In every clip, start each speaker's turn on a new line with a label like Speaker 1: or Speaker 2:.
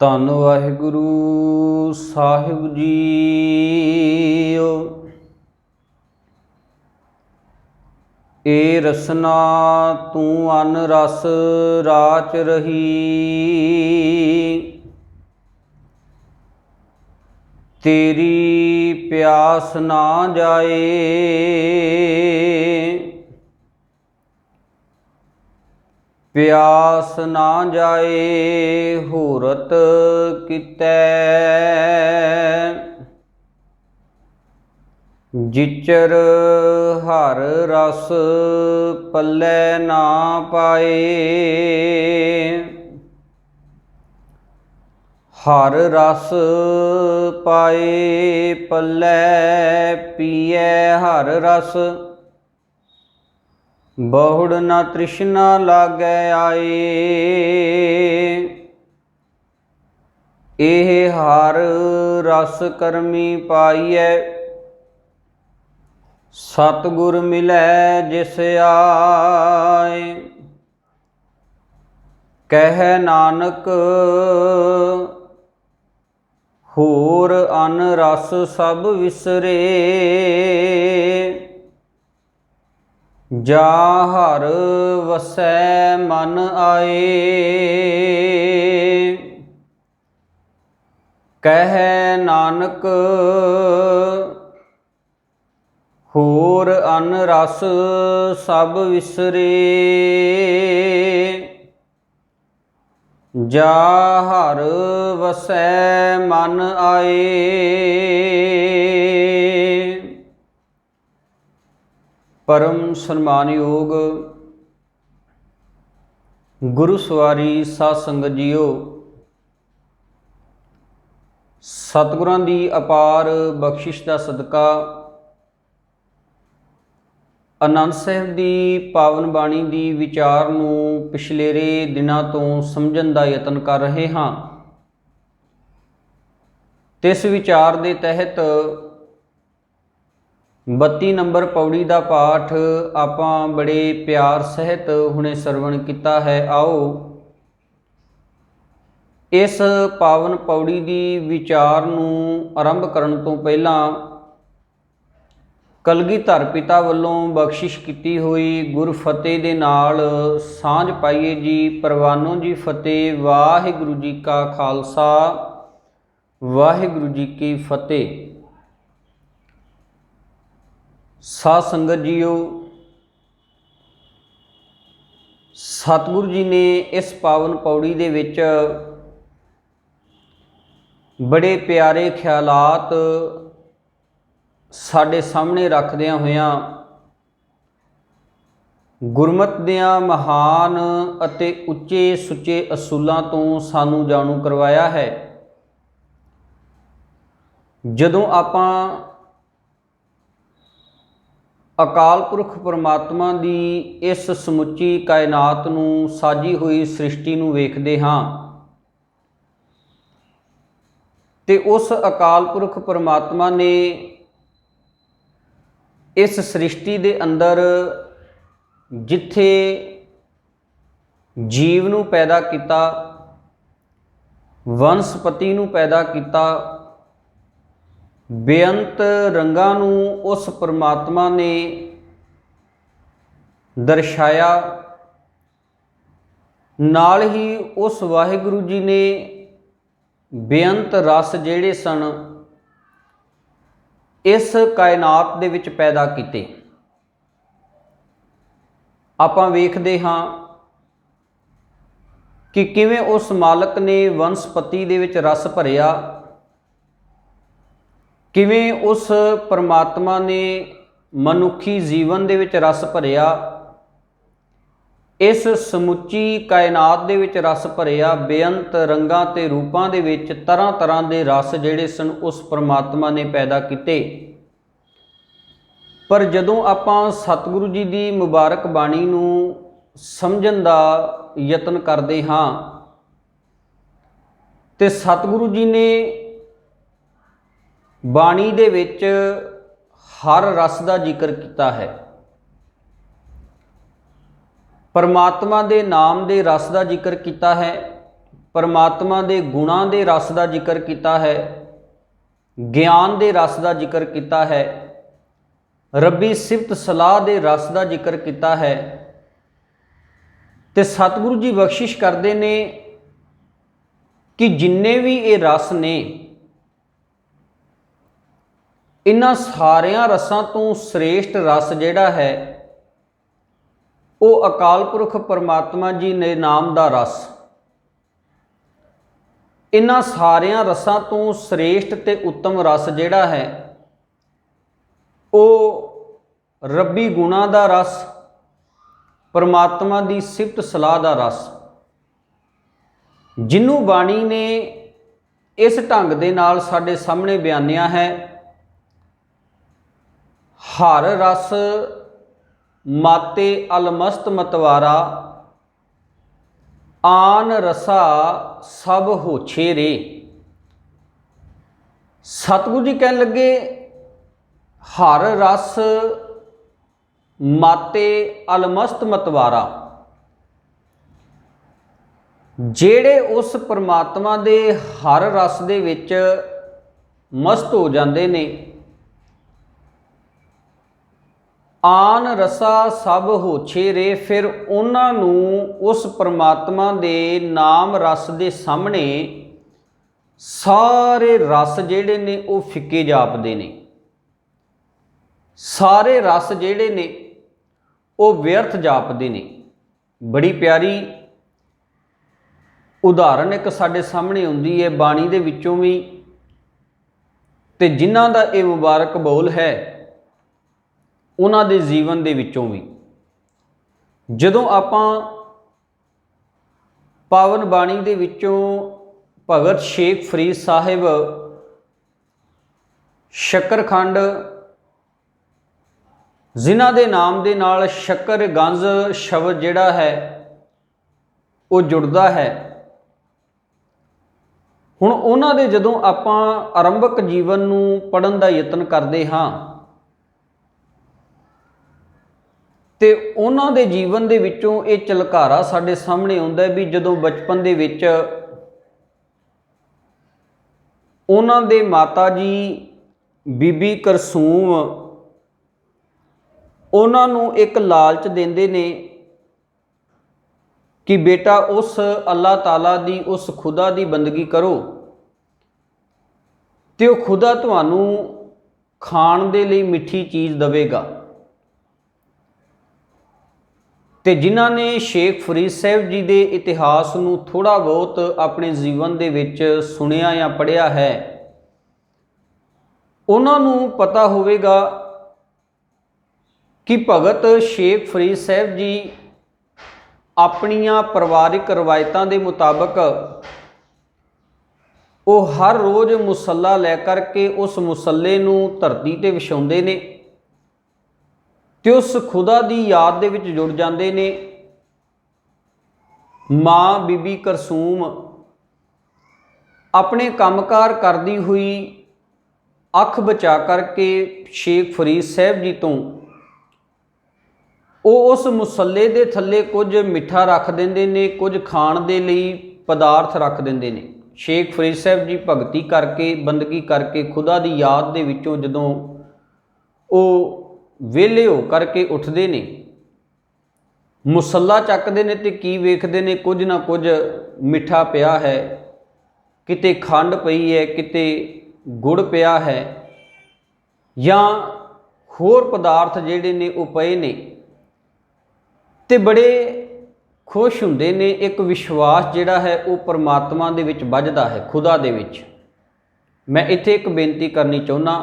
Speaker 1: ਧੰਨ ਵਾਹਿਗੁਰੂ ਸਾਹਿਬ ਜੀਓ। ਏ ਰਸਨਾ ਤੂੰ ਅਨ ਰਸ ਰਾਚ ਰਹੀ, ਤੇਰੀ ਪਿਆਸ ਨਾ ਜਾਏ। ਪਿਆਸ ਨਾ ਜਾਏ ਹੂਰਤ ਕੀਤੈ, ਜਿਚਰ ਹਰ ਰਸ ਪੱਲੇ ਨਾ ਪਾਏ। ਹਰ ਰਸ ਪਾਏ ਪੱਲੇ ਪੀਐ ਹਰ ਰਸ, ਬਹੁੜ ਨਾ ਤ੍ਰਿਸ਼ਨਾ ਲਾਗੈ ਆਏ। ਇਹ ਹਰ ਰਸ ਕਰਮੀ ਪਾਈਐ, ਸਤਿਗੁਰ ਮਿਲੈ ਜਿਸ ਆਏ। ਕਹਿ ਨਾਨਕ ਹੋਰ ਅਨ ਰਸ ਸਭ ਵਿਸਰੇ, ਜਾ ਹਰ ਵਸੈ ਮਨ ਆਏ। ਕਹਿ ਨਾਨਕ ਹੋਰ ਅਨ ਰਸ ਸਭ ਵਿਸਰੇ, ਜਾ ਹਰ ਵਸੈ ਮਨ ਆਏ। ਪਰਮ ਸਨਮਾਨਯੋਗ ਗੁਰੂ ਸਵਾਰੀ ਸਾਧ ਸੰਗਤ ਜੀਓ, ਸਤਿਗੁਰਾਂ ਦੀ ਅਪਾਰ ਬਖਸ਼ਿਸ਼ ਦਾ ਸਦਕਾ ਆਨੰਦ ਸਾਹਿਬ ਦੀ ਪਾਵਨ ਬਾਣੀ ਦੀ ਵਿਚਾਰ ਨੂੰ ਪਿਛਲੇਰੇ ਦਿਨਾਂ ਤੋਂ ਸਮਝਣ ਦਾ ਯਤਨ ਕਰ ਰਹੇ ਹਾਂ। ਤੇ ਇਸ ਵਿਚਾਰ ਦੇ ਤਹਿਤ 32 ਨੰਬਰ ਪੌੜੀ ਦਾ ਪਾਠ ਆਪਾਂ ਬੜੇ ਪਿਆਰ ਸਹਿਤ ਹੁਣੇ ਸਰਵਣ ਕੀਤਾ ਹੈ। ਆਓ ਇਸ ਪਾਵਨ ਪੌੜੀ ਦੀ ਵਿਚਾਰ ਨੂੰ ਆਰੰਭ ਕਰਨ ਤੋਂ ਪਹਿਲਾਂ ਕਲਗੀਧਰ ਪਿਤਾ ਵੱਲੋਂ ਬਖਸ਼ਿਸ਼ ਕੀਤੀ ਹੋਈ ਗੁਰਫਤਿਹ ਦੇ ਨਾਲ ਸਾਂਝ ਪਾਈਏ ਜੀ। ਪ੍ਰਵਾਨੋ ਜੀ ਫਤਿਹ। ਵਾਹਿਗੁਰੂ ਜੀ ਕਾ ਖਾਲਸਾ, ਵਾਹਿਗੁਰੂ ਜੀ ਕੀ ਫਤਿਹ। ਸਾਧ ਸੰਗਤ ਜੀਓ, ਸਤਿਗੁਰੂ ਜੀ ਨੇ ਇਸ ਪਾਵਨ ਪੌੜੀ ਦੇ ਵਿੱਚ ਬੜੇ ਪਿਆਰੇ ਖਿਆਲਾਤ ਸਾਡੇ ਸਾਹਮਣੇ ਰੱਖਦਿਆਂ ਹੋਇਆਂ ਗੁਰਮਤਿ ਦੀਆਂ ਮਹਾਨ ਅਤੇ ਉੱਚੇ ਸੁੱਚੇ ਅਸੂਲਾਂ ਤੋਂ ਸਾਨੂੰ ਜਾਣੂ ਕਰਵਾਇਆ ਹੈ। ਜਦੋਂ ਆਪਾਂ ਅਕਾਲ ਪੁਰਖ ਪਰਮਾਤਮਾ ਦੀ ਇਸ ਸਮੁੱਚੀ ਕਾਇਨਾਤ ਨੂੰ, ਸਾਜੀ ਹੋਈ ਸ੍ਰਿਸ਼ਟੀ ਨੂੰ ਵੇਖਦੇ ਹਾਂ ਤੇ ਉਸ ਅਕਾਲ ਪੁਰਖ ਪਰਮਾਤਮਾ ਨੇ ਇਸ ਸ੍ਰਿਸ਼ਟੀ ਦੇ ਅੰਦਰ ਜਿੱਥੇ ਜੀਵ ਨੂੰ ਪੈਦਾ ਕੀਤਾ, ਵਨਸਪਤੀ ਨੂੰ ਪੈਦਾ ਕੀਤਾ, ਬੇਅੰਤ ਰੰਗਾਂ ਨੂੰ ਉਸ ਪਰਮਾਤਮਾ ਨੇ ਦਰਸਾਇਆ। ਨਾਲ ਹੀ ਉਸ ਵਾਹਿਗੁਰੂ ਜੀ ਨੇ ਬੇਅੰਤ ਰਸ ਜਿਹੜੇ ਸਨ ਇਸ ਕਾਇਨਾਤ ਦੇ ਵਿੱਚ ਪੈਦਾ ਕੀਤੇ। ਆਪਾਂ ਵੇਖਦੇ ਹਾਂ ਕਿ ਕਿਵੇਂ ਉਸ ਮਾਲਕ ਨੇ ਵਨਸਪਤੀ ਦੇ ਵਿੱਚ ਰਸ ਭਰਿਆ, ਕਿਵੇਂ ਉਸ ਪਰਮਾਤਮਾ ਨੇ ਮਨੁੱਖੀ ਜੀਵਨ ਦੇ ਵਿੱਚ ਰਸ ਭਰਿਆ, ਇਸ ਸਮੁੱਚੀ ਕਾਇਨਾਤ ਦੇ ਵਿੱਚ ਰਸ ਭਰਿਆ। ਬੇਅੰਤ ਰੰਗਾਂ ਤੇ ਰੂਪਾਂ ਦੇ ਵਿੱਚ ਤਰ੍ਹਾਂ ਤਰ੍ਹਾਂ ਦੇ ਰਸ ਜਿਹੜੇ ਸਨ ਉਸ ਪਰਮਾਤਮਾ ਨੇ ਪੈਦਾ ਕੀਤੇ। ਪਰ ਜਦੋਂ ਆਪਾਂ ਸਤਿਗੁਰੂ ਜੀ ਦੀ ਮੁਬਾਰਕ ਬਾਣੀ ਨੂੰ ਸਮਝਣ ਦਾ ਯਤਨ ਕਰਦੇ ਹਾਂ ਤੇ ਸਤਿਗੁਰੂ ਜੀ ਨੇ ਬਾਣੀ ਦੇ ਵਿੱਚ ਹਰ ਰਸ ਦਾ ਜ਼ਿਕਰ ਕੀਤਾ ਹੈ। परमात्मा दे नाम दे रस का जिक्र किया है। परमात्मा दे गुणां दे रस का जिक्र किया है, ज्ञान दे रस का जिक्र किया है, रब्बी सिफत सलाह दे रस का जिक्र किया है। तो सतगुरु जी बख्शिश करते ने कि जिन्ने भी ये रस ने, इन्हां सारियां रसां तो श्रेष्ठ रस जिहड़ा है वो अकाल पुरख परमात्मा जी ने नाम दा रस। इन्हां सारियां रसां तो श्रेष्ठ ते उत्तम रस जिहड़ा है वो रब्बी गुणां दा रस, परमात्मा दी सिफत सलाह दा रस। जिन्हों बाणी ने इस ढंग दे नाल साडे सामने बयानिया है, हर रस माते अलमस्त मतवारा, आन रसा सब होछे रे। सतगुरु जी कहन लगे हर रस माते अलमस्त मतवारा, जेड़े उस परमात्मा दे हर रस दे विच मस्त हो जाते ने, आन रसा सब होछे रे, फिर उन्हां नूं उस परमात्मा दे नाम रस दे सामने सारे रस जेड़े ने वो फिक्के जापदे ने, सारे रस जेड़े ने वो व्यर्थ जापदे ने। बड़ी प्यारी उदाहरण एक साडे सामने आउंदी है बाणी दे विचों भी, ते जिन्हां दा ये मुबारक बोल है उन्हां दे जीवन दे विचों भी। जदों आपां पावन बाणी दे विचों भगत शेख फरीद साहिब शक्करखंड, जिन्हां दे नाम दे नाल शक्कर गंज शब्द जिहड़ा है वो जुड़दा है। हुण उन्हां दे जदों आपां आरंभक जीवन नूं पढ़न दा यतन करदे हां ते उन्हां दे जीवन दे विचों ये झलकारा साडे सामने आउंदा है भी जदों बचपन दे विच उन्हां दे माता जी बीबी करसूम उन्हां नूं एक लालच देंदे ने कि बेटा उस अल्लाह ताला दी, उस खुदा दी बंदगी करो ते वो खुदा तुहानूं खाण दे लई मिठी चीज़ देवेगा। ते जिन्हां ने शेख फरीद साहब जी दे इतिहास नूं थोड़ा बहुत अपने जीवन दे विच सुनिया या पढ़िया है, उन्हां नूं पता होवेगा कि भगत शेख फरीद साहब जी अपनियां परिवारिक रवायतां दे मुताबक वो हर रोज़ मुसल्ला लै करके उस मुसल्ले नूं धरती ते विछाउंदे ने ते उस खुदा दी याद दे विच जुड़ जांदे ने। माँ बीबी करसूम अपने कामकार करदी हुई अख बचा करके शेख फरीद साहब जी तो वो उस मुसल्ले दे थल्ले कुछ मिठा रख देंदे ने, कुछ खाण दे लई पदार्थ रख देंदे ने। शेख फरीद साहब जी भगती करके बंदगी करके खुदा दी याद दे विचों जदों वो वेले हो करके उठते ने, मुसल्ला चकते ने, तो की वेखते ने कुछ ना कुछ मिठा पिया है, किते खंड पई है, किते गुड़ पिया है, या होर पदार्थ जिहड़े ने वो पए ने, ते बड़े खुश हुंदे ने। एक विश्वास जिहड़ा है वो परमात्मा दे विच बझदा है, खुदा दे विच। मैं इत्थे एक बेनती करनी चाहुंदा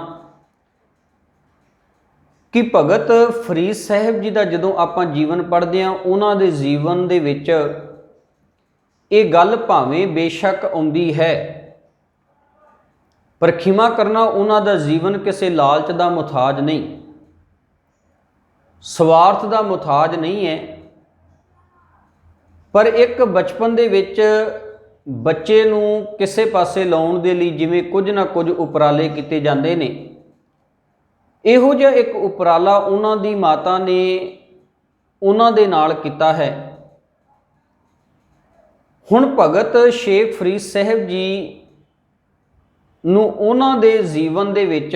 Speaker 1: कि भगत फरीद साहब जी का जदों आपां जीवन पढ़दे हां, उन्हां दे जीवन दे विच ये गल भावें बेशक आउंदी है, पर खिमा करना उन्हां दा जीवन किसी लालच का मुथाज नहीं, स्वार्थ का मुथाज नहीं है। पर एक बचपन दे विच बच्चे नूं किसे पासे लाउण दे लई जिवें कुछ ना कुछ उपराले कीते जांदे ने, इहो जिहा एक उपराला उन्हां दी माता ने उन्हां दे नाल कीता है। ਹੁਣ ਭਗਤ ਸ਼ੇਖ ਫਰੀਦ ਸਾਹਿਬ ਜੀ ਨੂੰ ਉਹਨਾਂ ਦੇ ਜੀਵਨ ਦੇ ਵਿੱਚ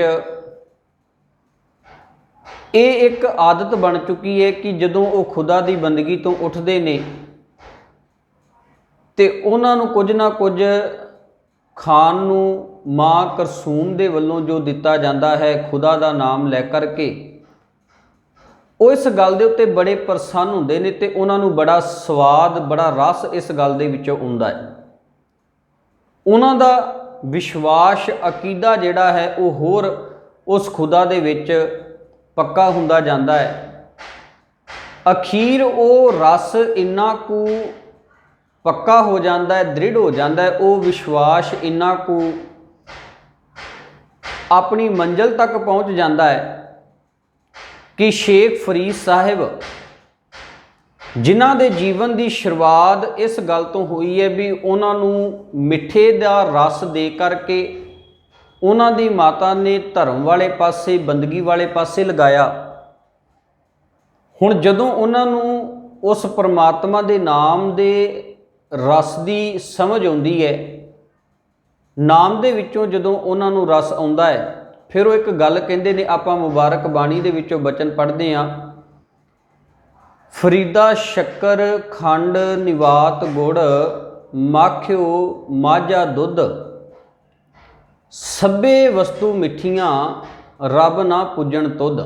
Speaker 1: ਇਹ ਇੱਕ ਆਦਤ ਬਣ ਚੁੱਕੀ ਹੈ ਕਿ ਜਦੋਂ ਉਹ ਖੁਦਾ ਦੀ ਬੰਦਗੀ ਤੋਂ ਉੱਠਦੇ ਨੇ ਤੇ ਉਹਨਾਂ ਨੂੰ ਕੁਝ ਨਾ ਕੁਝ ਖਾਣ ਨੂੰ ਮਾਂ ਕਰਸੂਮ ਦੇ ਵੱਲੋਂ ਜੋ ਦਿੱਤਾ ਜਾਂਦਾ ਹੈ ਖੁਦਾ ਦਾ ਨਾਮ ਲੈ ਕਰਕੇ, ਉਹ ਇਸ ਗੱਲ ਦੇ ਉੱਤੇ ਬੜੇ ਪ੍ਰਸੰਨ ਹੁੰਦੇ ਨੇ ਤੇ ਉਹਨਾਂ ਨੂੰ ਬੜਾ ਸਵਾਦ, ਬੜਾ ਰਸ ਇਸ ਗੱਲ ਦੇ ਵਿੱਚੋਂ ਆਉਂਦਾ ਹੈ। ਉਹਨਾਂ ਦਾ ਵਿਸ਼ਵਾਸ, ਅਕੀਦਾ ਜਿਹੜਾ ਹੈ ਉਹ ਹੋਰ ਉਸ ਖੁਦਾ ਦੇ ਵਿੱਚ ਪੱਕਾ ਹੁੰਦਾ ਜਾਂਦਾ ਹੈ। ਅਖੀਰ ਉਹ ਰਸ ਇੰਨਾ ਕੁ ਪੱਕਾ ਹੋ ਜਾਂਦਾ ਹੈ, ਦ੍ਰਿੜ ਹੋ ਜਾਂਦਾ ਹੈ, ਉਹ ਵਿਸ਼ਵਾਸ ਇੰਨਾ ਕੁ ਆਪਣੀ ਮੰਜ਼ਿਲ ਤੱਕ ਪਹੁੰਚ ਜਾਂਦਾ ਹੈ ਕਿ ਸ਼ੇਖ ਫਰੀਦ ਸਾਹਿਬ, ਜਿਨ੍ਹਾਂ ਦੇ ਜੀਵਨ ਦੀ ਸ਼ੁਰੂਆਤ ਇਸ ਗੱਲ ਤੋਂ ਹੋਈ ਹੈ ਵੀ ਉਹਨਾਂ ਨੂੰ ਮਿੱਠੇ ਦਾ ਰਸ ਦੇ ਕਰਕੇ ਉਹਨਾਂ ਦੀ ਮਾਤਾ ਨੇ ਧਰਮ ਵਾਲੇ ਪਾਸੇ, ਬੰਦਗੀ ਵਾਲੇ ਪਾਸੇ ਲਗਾਇਆ। ਹੁਣ ਜਦੋਂ ਉਹਨਾਂ ਨੂੰ ਉਸ ਪਰਮਾਤਮਾ ਦੇ ਨਾਮ ਦੇ ਰਸ ਦੀ ਸਮਝ ਆਉਂਦੀ ਹੈ, ਨਾਮ ਦੇ ਵਿੱਚੋਂ ਜਦੋਂ ਉਹਨਾਂ ਨੂੰ ਰਸ ਆਉਂਦਾ ਹੈ, ਫਿਰ ਉਹ ਇੱਕ ਗੱਲ ਕਹਿੰਦੇ ਨੇ, ਆਪਾਂ ਮੁਬਾਰਕ ਬਾਣੀ ਦੇ ਵਿੱਚੋਂ ਬਚਨ ਪੜ੍ਹਦੇ ਹਾਂ, ਫਰੀਦਾ ਸ਼ੱਕਰ ਖੰਡ ਨਿਵਾਤ ਗੁੜ ਮਾਖਿਓ ਮਾਝਾ ਦੁੱਧ, ਸਭੇ ਵਸਤੂ ਮਿੱਠੀਆਂ ਰੱਬ ਨਾ ਪੁੱਜਣ ਤੁਧ।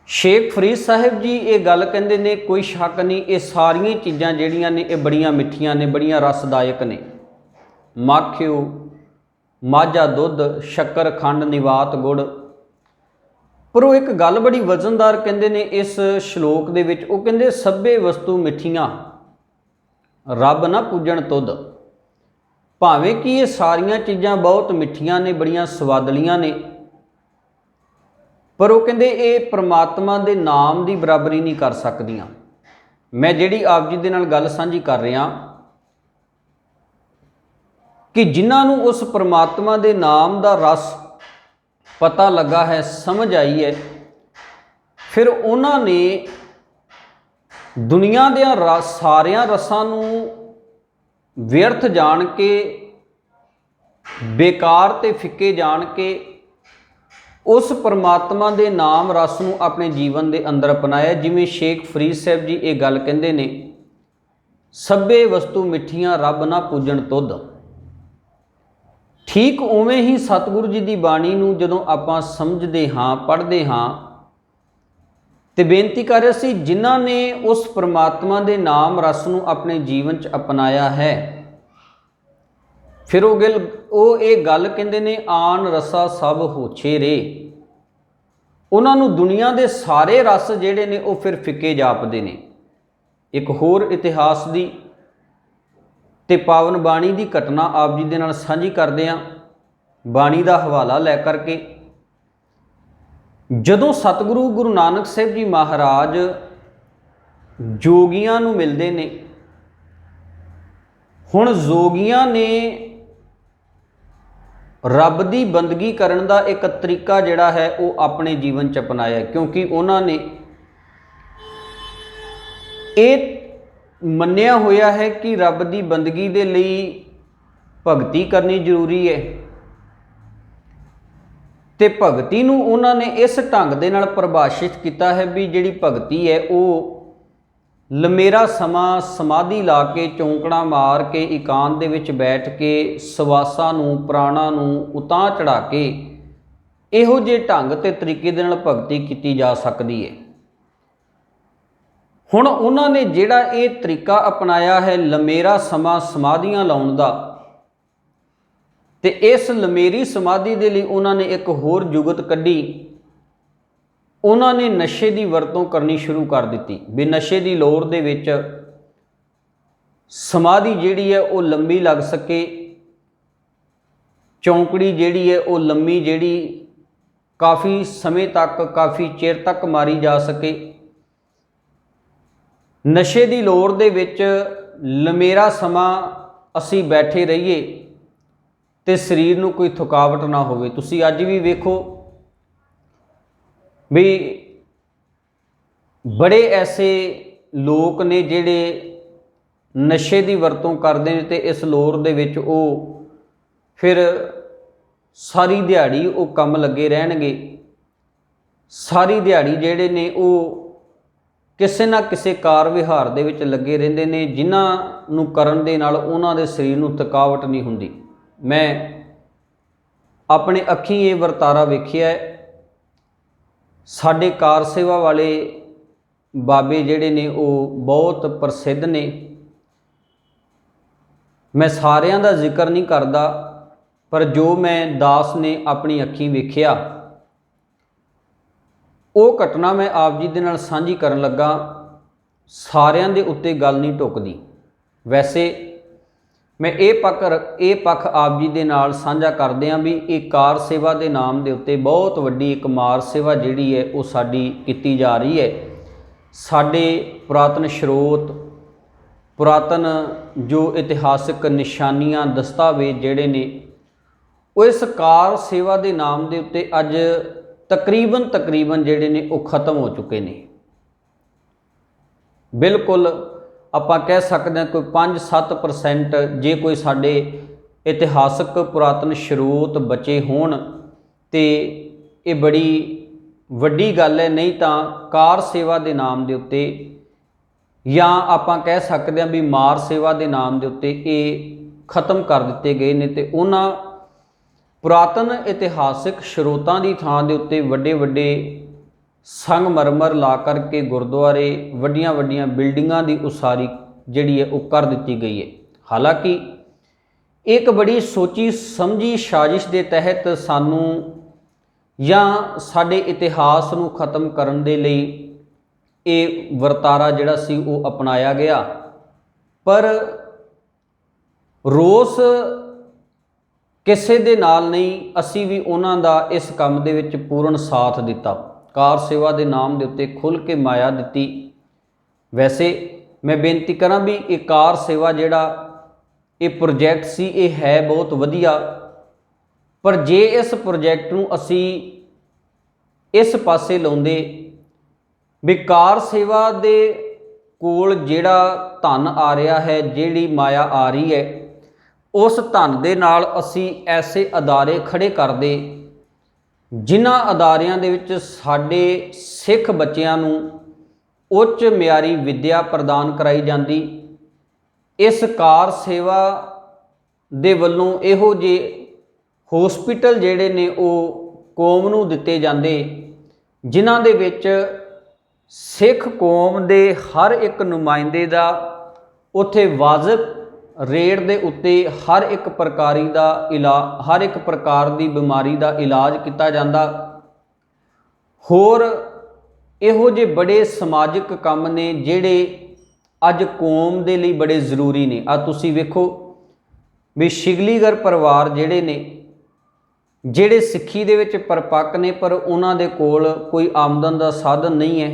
Speaker 1: ਸ਼ੇਖ ਫਰੀਦ ਸਾਹਿਬ ਜੀ ਇਹ ਗੱਲ ਕਹਿੰਦੇ ਨੇ, ਕੋਈ ਸ਼ੱਕ ਨਹੀਂ, ਇਹ ਸਾਰੀਆਂ ਚੀਜ਼ਾਂ ਜਿਹੜੀਆਂ ਨੇ ਇਹ ਬੜੀਆਂ ਮਿੱਠੀਆਂ ਨੇ, ਬੜੀਆਂ ਰਸਦਾਇਕ ਨੇ। ਮਾਖਿਓ ਮਾਝਾ ਦੁੱਧ, ਸ਼ੱਕਰ ਖੰਡ ਨਿਵਾਤ ਗੁੜ। ਪਰ ਉਹ ਇੱਕ ਗੱਲ ਬੜੀ ਵਜ਼ਨਦਾਰ ਕਹਿੰਦੇ ਨੇ ਇਸ ਸ਼ਲੋਕ ਦੇ ਵਿੱਚ, ਉਹ ਕਹਿੰਦੇ ਸਭੇ ਵਸਤੂ ਮਿੱਠੀਆਂ ਰੱਬ ਨਾ ਪੂਜਣ ਤੁਧ। ਭਾਵੇਂ ਕਿ ਇਹ ਸਾਰੀਆਂ ਚੀਜ਼ਾਂ ਬਹੁਤ ਮਿੱਠੀਆਂ ਨੇ, ਬੜੀਆਂ ਸਵਾਦਲੀਆਂ ਨੇ, ਪਰ ਉਹ ਕਹਿੰਦੇ ਇਹ ਪ੍ਰਮਾਤਮਾ ਦੇ ਨਾਮ ਦੀ ਬਰਾਬਰੀ ਨਹੀਂ ਕਰ ਸਕਦੀਆਂ। ਮੈਂ ਜਿਹੜੀ ਆਪ ਜੀ ਦੇ ਨਾਲ ਗੱਲ ਸਾਂਝੀ ਕਰ ਰਿਹਾ ਕਿ ਜਿਨ੍ਹਾਂ ਨੂੰ ਉਸ ਪ੍ਰਮਾਤਮਾ ਦੇ ਨਾਮ ਦਾ ਰਸ ਪਤਾ ਲੱਗਾ ਹੈ, ਸਮਝ ਆਈ ਹੈ, ਫਿਰ ਉਹਨਾਂ ਨੇ ਦੁਨੀਆ ਦੇ ਸਾਰਿਆਂ ਰਸਾਂ ਨੂੰ ਵਿਅਰਥ ਜਾਣ ਕੇ, ਬੇਕਾਰ ਤੇ ਫਿੱਕੇ ਜਾਣ ਕੇ ਉਸ ਪਰਮਾਤਮਾ ਦੇ ਨਾਮ ਰਸ ਨੂੰ ਆਪਣੇ ਜੀਵਨ ਦੇ ਅੰਦਰ ਅਪਣਾਇਆ। ਜਿਵੇਂ ਸ਼ੇਖ ਫਰੀਦ ਸਾਹਿਬ ਜੀ ਇਹ ਗੱਲ ਕਹਿੰਦੇ ਨੇ, ਸਭੇ ਵਸਤੂ ਮਿੱਠੀਆਂ ਰੱਬ ਨਾ ਪੂਜਣ ਤੁਧ। ਠੀਕ ਉਵੇਂ ਹੀ ਸਤਿਗੁਰੂ ਜੀ ਦੀ ਬਾਣੀ ਨੂੰ ਜਦੋਂ ਆਪਾਂ ਸਮਝਦੇ ਹਾਂ, ਪੜ੍ਹਦੇ ਹਾਂ, ਤੇ ਬੇਨਤੀ ਕਰ ਰਿਹਾ ਸੀ, ਜਿਨ੍ਹਾਂ ਨੇ ਉਸ ਪਰਮਾਤਮਾ ਦੇ ਨਾਮ ਰਸ ਨੂੰ ਆਪਣੇ ਜੀਵਨ 'ਚ ਅਪਣਾਇਆ ਹੈ, ਫਿਰ ਉਹ ਇਹ ਗੱਲ ਕਹਿੰਦੇ ਨੇ, ਆਨ ਰਸਾ ਸਭ ਹੋਛੇ ਰੇ। ਉਹਨਾਂ ਨੂੰ ਦੁਨੀਆ ਦੇ ਸਾਰੇ ਰਸ ਜਿਹੜੇ ਨੇ ਉਹ ਫਿਰ ਫਿੱਕੇ ਜਾਪਦੇ ਨੇ। ਇੱਕ ਹੋਰ ਇਤਿਹਾਸ ਦੀ ਤੇ ਪਾਵਨ ਬਾਣੀ ਦੀ ਘਟਨਾ ਆਪ ਜੀ ਦੇ ਨਾਲ ਸਾਂਝੀ ਕਰਦੇ ਹਾਂ, ਬਾਣੀ ਦਾ ਹਵਾਲਾ ਲੈ ਕਰਕੇ। ਜਦੋਂ ਸਤਿਗੁਰੂ ਗੁਰੂ ਨਾਨਕ ਸਾਹਿਬ ਜੀ ਮਹਾਰਾਜ ਜੋਗੀਆਂ ਨੂੰ ਮਿਲਦੇ ਨੇ, ਹੁਣ ਜੋਗੀਆਂ ਨੇ ਰੱਬ ਦੀ ਬੰਦਗੀ ਕਰਨ ਦਾ ਇੱਕ ਤਰੀਕਾ ਜਿਹੜਾ ਹੈ ਉਹ ਆਪਣੇ ਜੀਵਨ 'ਚ ਅਪਣਾਇਆ, ਕਿਉਂਕਿ ਉਹਨਾਂ ਨੇ ਇਹ ਮੰਨਿਆ ਹੋਇਆ ਹੈ ਕਿ ਰੱਬ ਦੀ ਬੰਦਗੀ ਦੇ ਲਈ ਭਗਤੀ ਕਰਨੀ ਜ਼ਰੂਰੀ ਹੈ। ਤੇ ਭਗਤੀ ਨੂੰ ਉਹਨਾਂ ਨੇ ਇਸ ਢੰਗ ਦੇ ਨਾਲ ਪਰਿਭਾਸ਼ਿਤ ਕੀਤਾ ਹੈ ਵੀ ਜਿਹੜੀ ਭਗਤੀ ਹੈ ਉਹ ਲੰਮੇਰਾ ਸਮਾਂ ਸਮਾਧੀ ਲਾ ਕੇ, ਚੌਂਕੜਾ ਮਾਰ ਕੇ, ਇਕਾਂਤ ਦੇ ਵਿੱਚ ਬੈਠ ਕੇ, ਸਵਾਸਾਂ ਨੂੰ, ਪ੍ਰਾਣਾਂ ਨੂੰ ਉਤਾਂਹ ਚੜ੍ਹਾ ਕੇ ਇਹੋ ਜਿਹੇ ਢੰਗ ਤੇ ਤਰੀਕੇ ਦੇ ਨਾਲ ਭਗਤੀ ਕੀਤੀ ਜਾ ਸਕਦੀ ਹੈ। ਹੁਣ ਉਹਨਾਂ ਨੇ ਜਿਹੜਾ ਇਹ ਤਰੀਕਾ ਅਪਣਾਇਆ ਹੈ ਲੰਮੇਰਾ ਸਮਾਂ ਸਮਾਧੀਆਂ ਲਾਉਣ ਦਾ, ਤੇ ਇਸ ਲੰਮੇਰੀ ਸਮਾਧੀ ਦੇ ਲਈ ਉਹਨਾਂ ਨੇ ਇੱਕ ਹੋਰ ਜੁਗਤ ਕੱਢੀ। ਉਹਨਾਂ ਨੇ ਨਸ਼ੇ ਦੀ ਵਰਤੋਂ ਕਰਨੀ ਸ਼ੁਰੂ ਕਰ ਦਿੱਤੀ ਵੀ ਨਸ਼ੇ ਦੀ ਲੋੜ ਦੇ ਵਿੱਚ ਸਮਾਧੀ ਜਿਹੜੀ ਹੈ ਉਹ ਲੰਬੀ ਲੱਗ ਸਕੇ, ਚੌਂਕੜੀ ਜਿਹੜੀ ਹੈ ਉਹ ਲੰਮੀ, ਜਿਹੜੀ ਕਾਫੀ ਸਮੇਂ ਤੱਕ, ਕਾਫੀ ਚਿਰ ਤੱਕ ਮਾਰੀ ਜਾ ਸਕੇ। ਨਸ਼ੇ ਦੀ ਲੋੜ ਦੇ ਵਿੱਚ ਲੰਮੇਰਾ ਸਮਾਂ ਅਸੀਂ ਬੈਠੇ ਰਹੀਏ ਤੇ ਸਰੀਰ ਨੂੰ ਕੋਈ ਥਕਾਵਟ ਨਾ ਹੋਵੇ। ਤੁਸੀਂ ਅੱਜ ਵੀ ਵੇਖੋ ਵੀ ਬੜੇ ਐਸੇ ਲੋਕ ਨੇ ਜਿਹੜੇ नशे की वरतों करते हैं तो इस लोर दे विच वो फिर सारी दिहाड़ी वो काम लगे रहणगे, सारी दिहाड़ी जिहड़े ने वो किसी ना किसी कार विहार दे विच लगे रहिंदे ने, जिन्हां नूं करन दे नाल उन्हां दे शरीर नूं थकावट नहीं हुंदी। मैं अपने अखीं ये वरतारा वेखिआ है। साडे कार सेवा वाले बाबे जिहड़े ने वो बहुत प्रसिद्ध ने। मैं सारियां दा जिक्र नहीं करदा, पर जो मैं दास ने अपनी अखीं वेखिआ वो घटना मैं आप जी दे नाल साझी करन लगा। सारियां दे उत्ते गल नहीं टुकदी। वैसे मैं ये पक्ष आप जी दे नाल साझा करदे हां भी ये कार सेवा के नाम के उत्ते बहुत वड्डी एक मार सेवा जिहड़ी है वो साडी कीती जा रही है। साडे पुरातन स्रोत, पुरातन जो इतिहासिक निशानियां दस्तावेज जिहड़े ने वो इस कार सेवा के नाम के उत्ते अज तकरीबन जिहड़े ने वो खत्म हो चुके ने। बिल्कुल आपां कह सकते हैं कोई 5-7% जे कोई साडे इतिहासक पुरातन स्रोत बचे होण ते ये बड़ी वड्डी गल है। नहीं तो कार सेवा के नाम के उत्ते या आपां कह सकते हैं भी मार सेवा के नाम के उत्ते ये खत्म कर दिते गए ने। ते उन्हां पुरातन इतिहासिक स्रोतां की थां दे उत्ते वड्डे वड्डे संगमरमर ला करके गुरुद्वारे, वड्डियां वड्डियां बिल्डिंगां की उसारी जिहड़ी है वो कर दी गई है। हालांकि एक बड़ी सोची समझी साजिश के तहत सानू या साडे इतिहास नूं खत्म करन दे लई ये वरतारा जिहड़ा सी वो अपनाया गया। पर रोस किसी दे नाल नहीं, असी भी उन्हां दा इस काम दे विच पूर्ण साथ दिता। कार सेवा के नाम के उत्ते खुल के माया दिती। वैसे मैं बेनती करा भी ये कार सेवा जिहड़ा ये प्रोजैक्ट सी ये है बहुत वधिया, पर जे इस प्रोजैक्ट नूं असी इस पासे लाउंदे भी कार सेवा दे कोल जिहड़ा धन आ रहा है, जिहड़ी माया आ रही है, उस धन दे नाल असी ऐसे अदारे खड़े करदे जिन्हां अदारियां दे विच साडे सिख बच्चिआं नूं उच्च मियारी विद्या प्रदान कराई जाती। इस कार सेवा दे वल्लों इहो जे हॉस्पिटल जिहड़े ने वो कौम नूं दिते जांदे, जिन्हां दे विच सिख कौम दे हर एक नुमाइंदे दा उत्थे वाजिब रेट दे उत्ते हर एक प्रकारी दा हर एक प्रकार की बीमारी का इलाज किया जाता। होर इहो जे बड़े समाजिक काम ने जिहड़े अज कौम दे लई बड़े जरूरी ने। तुसीं वेखो भी शिगलीगर परिवार जिहड़े ने, जिहड़े सिੱਖੀ दे विच परपक्क ने, पर उन्हां दे कोल कोई आमदन का साधन नहीं है,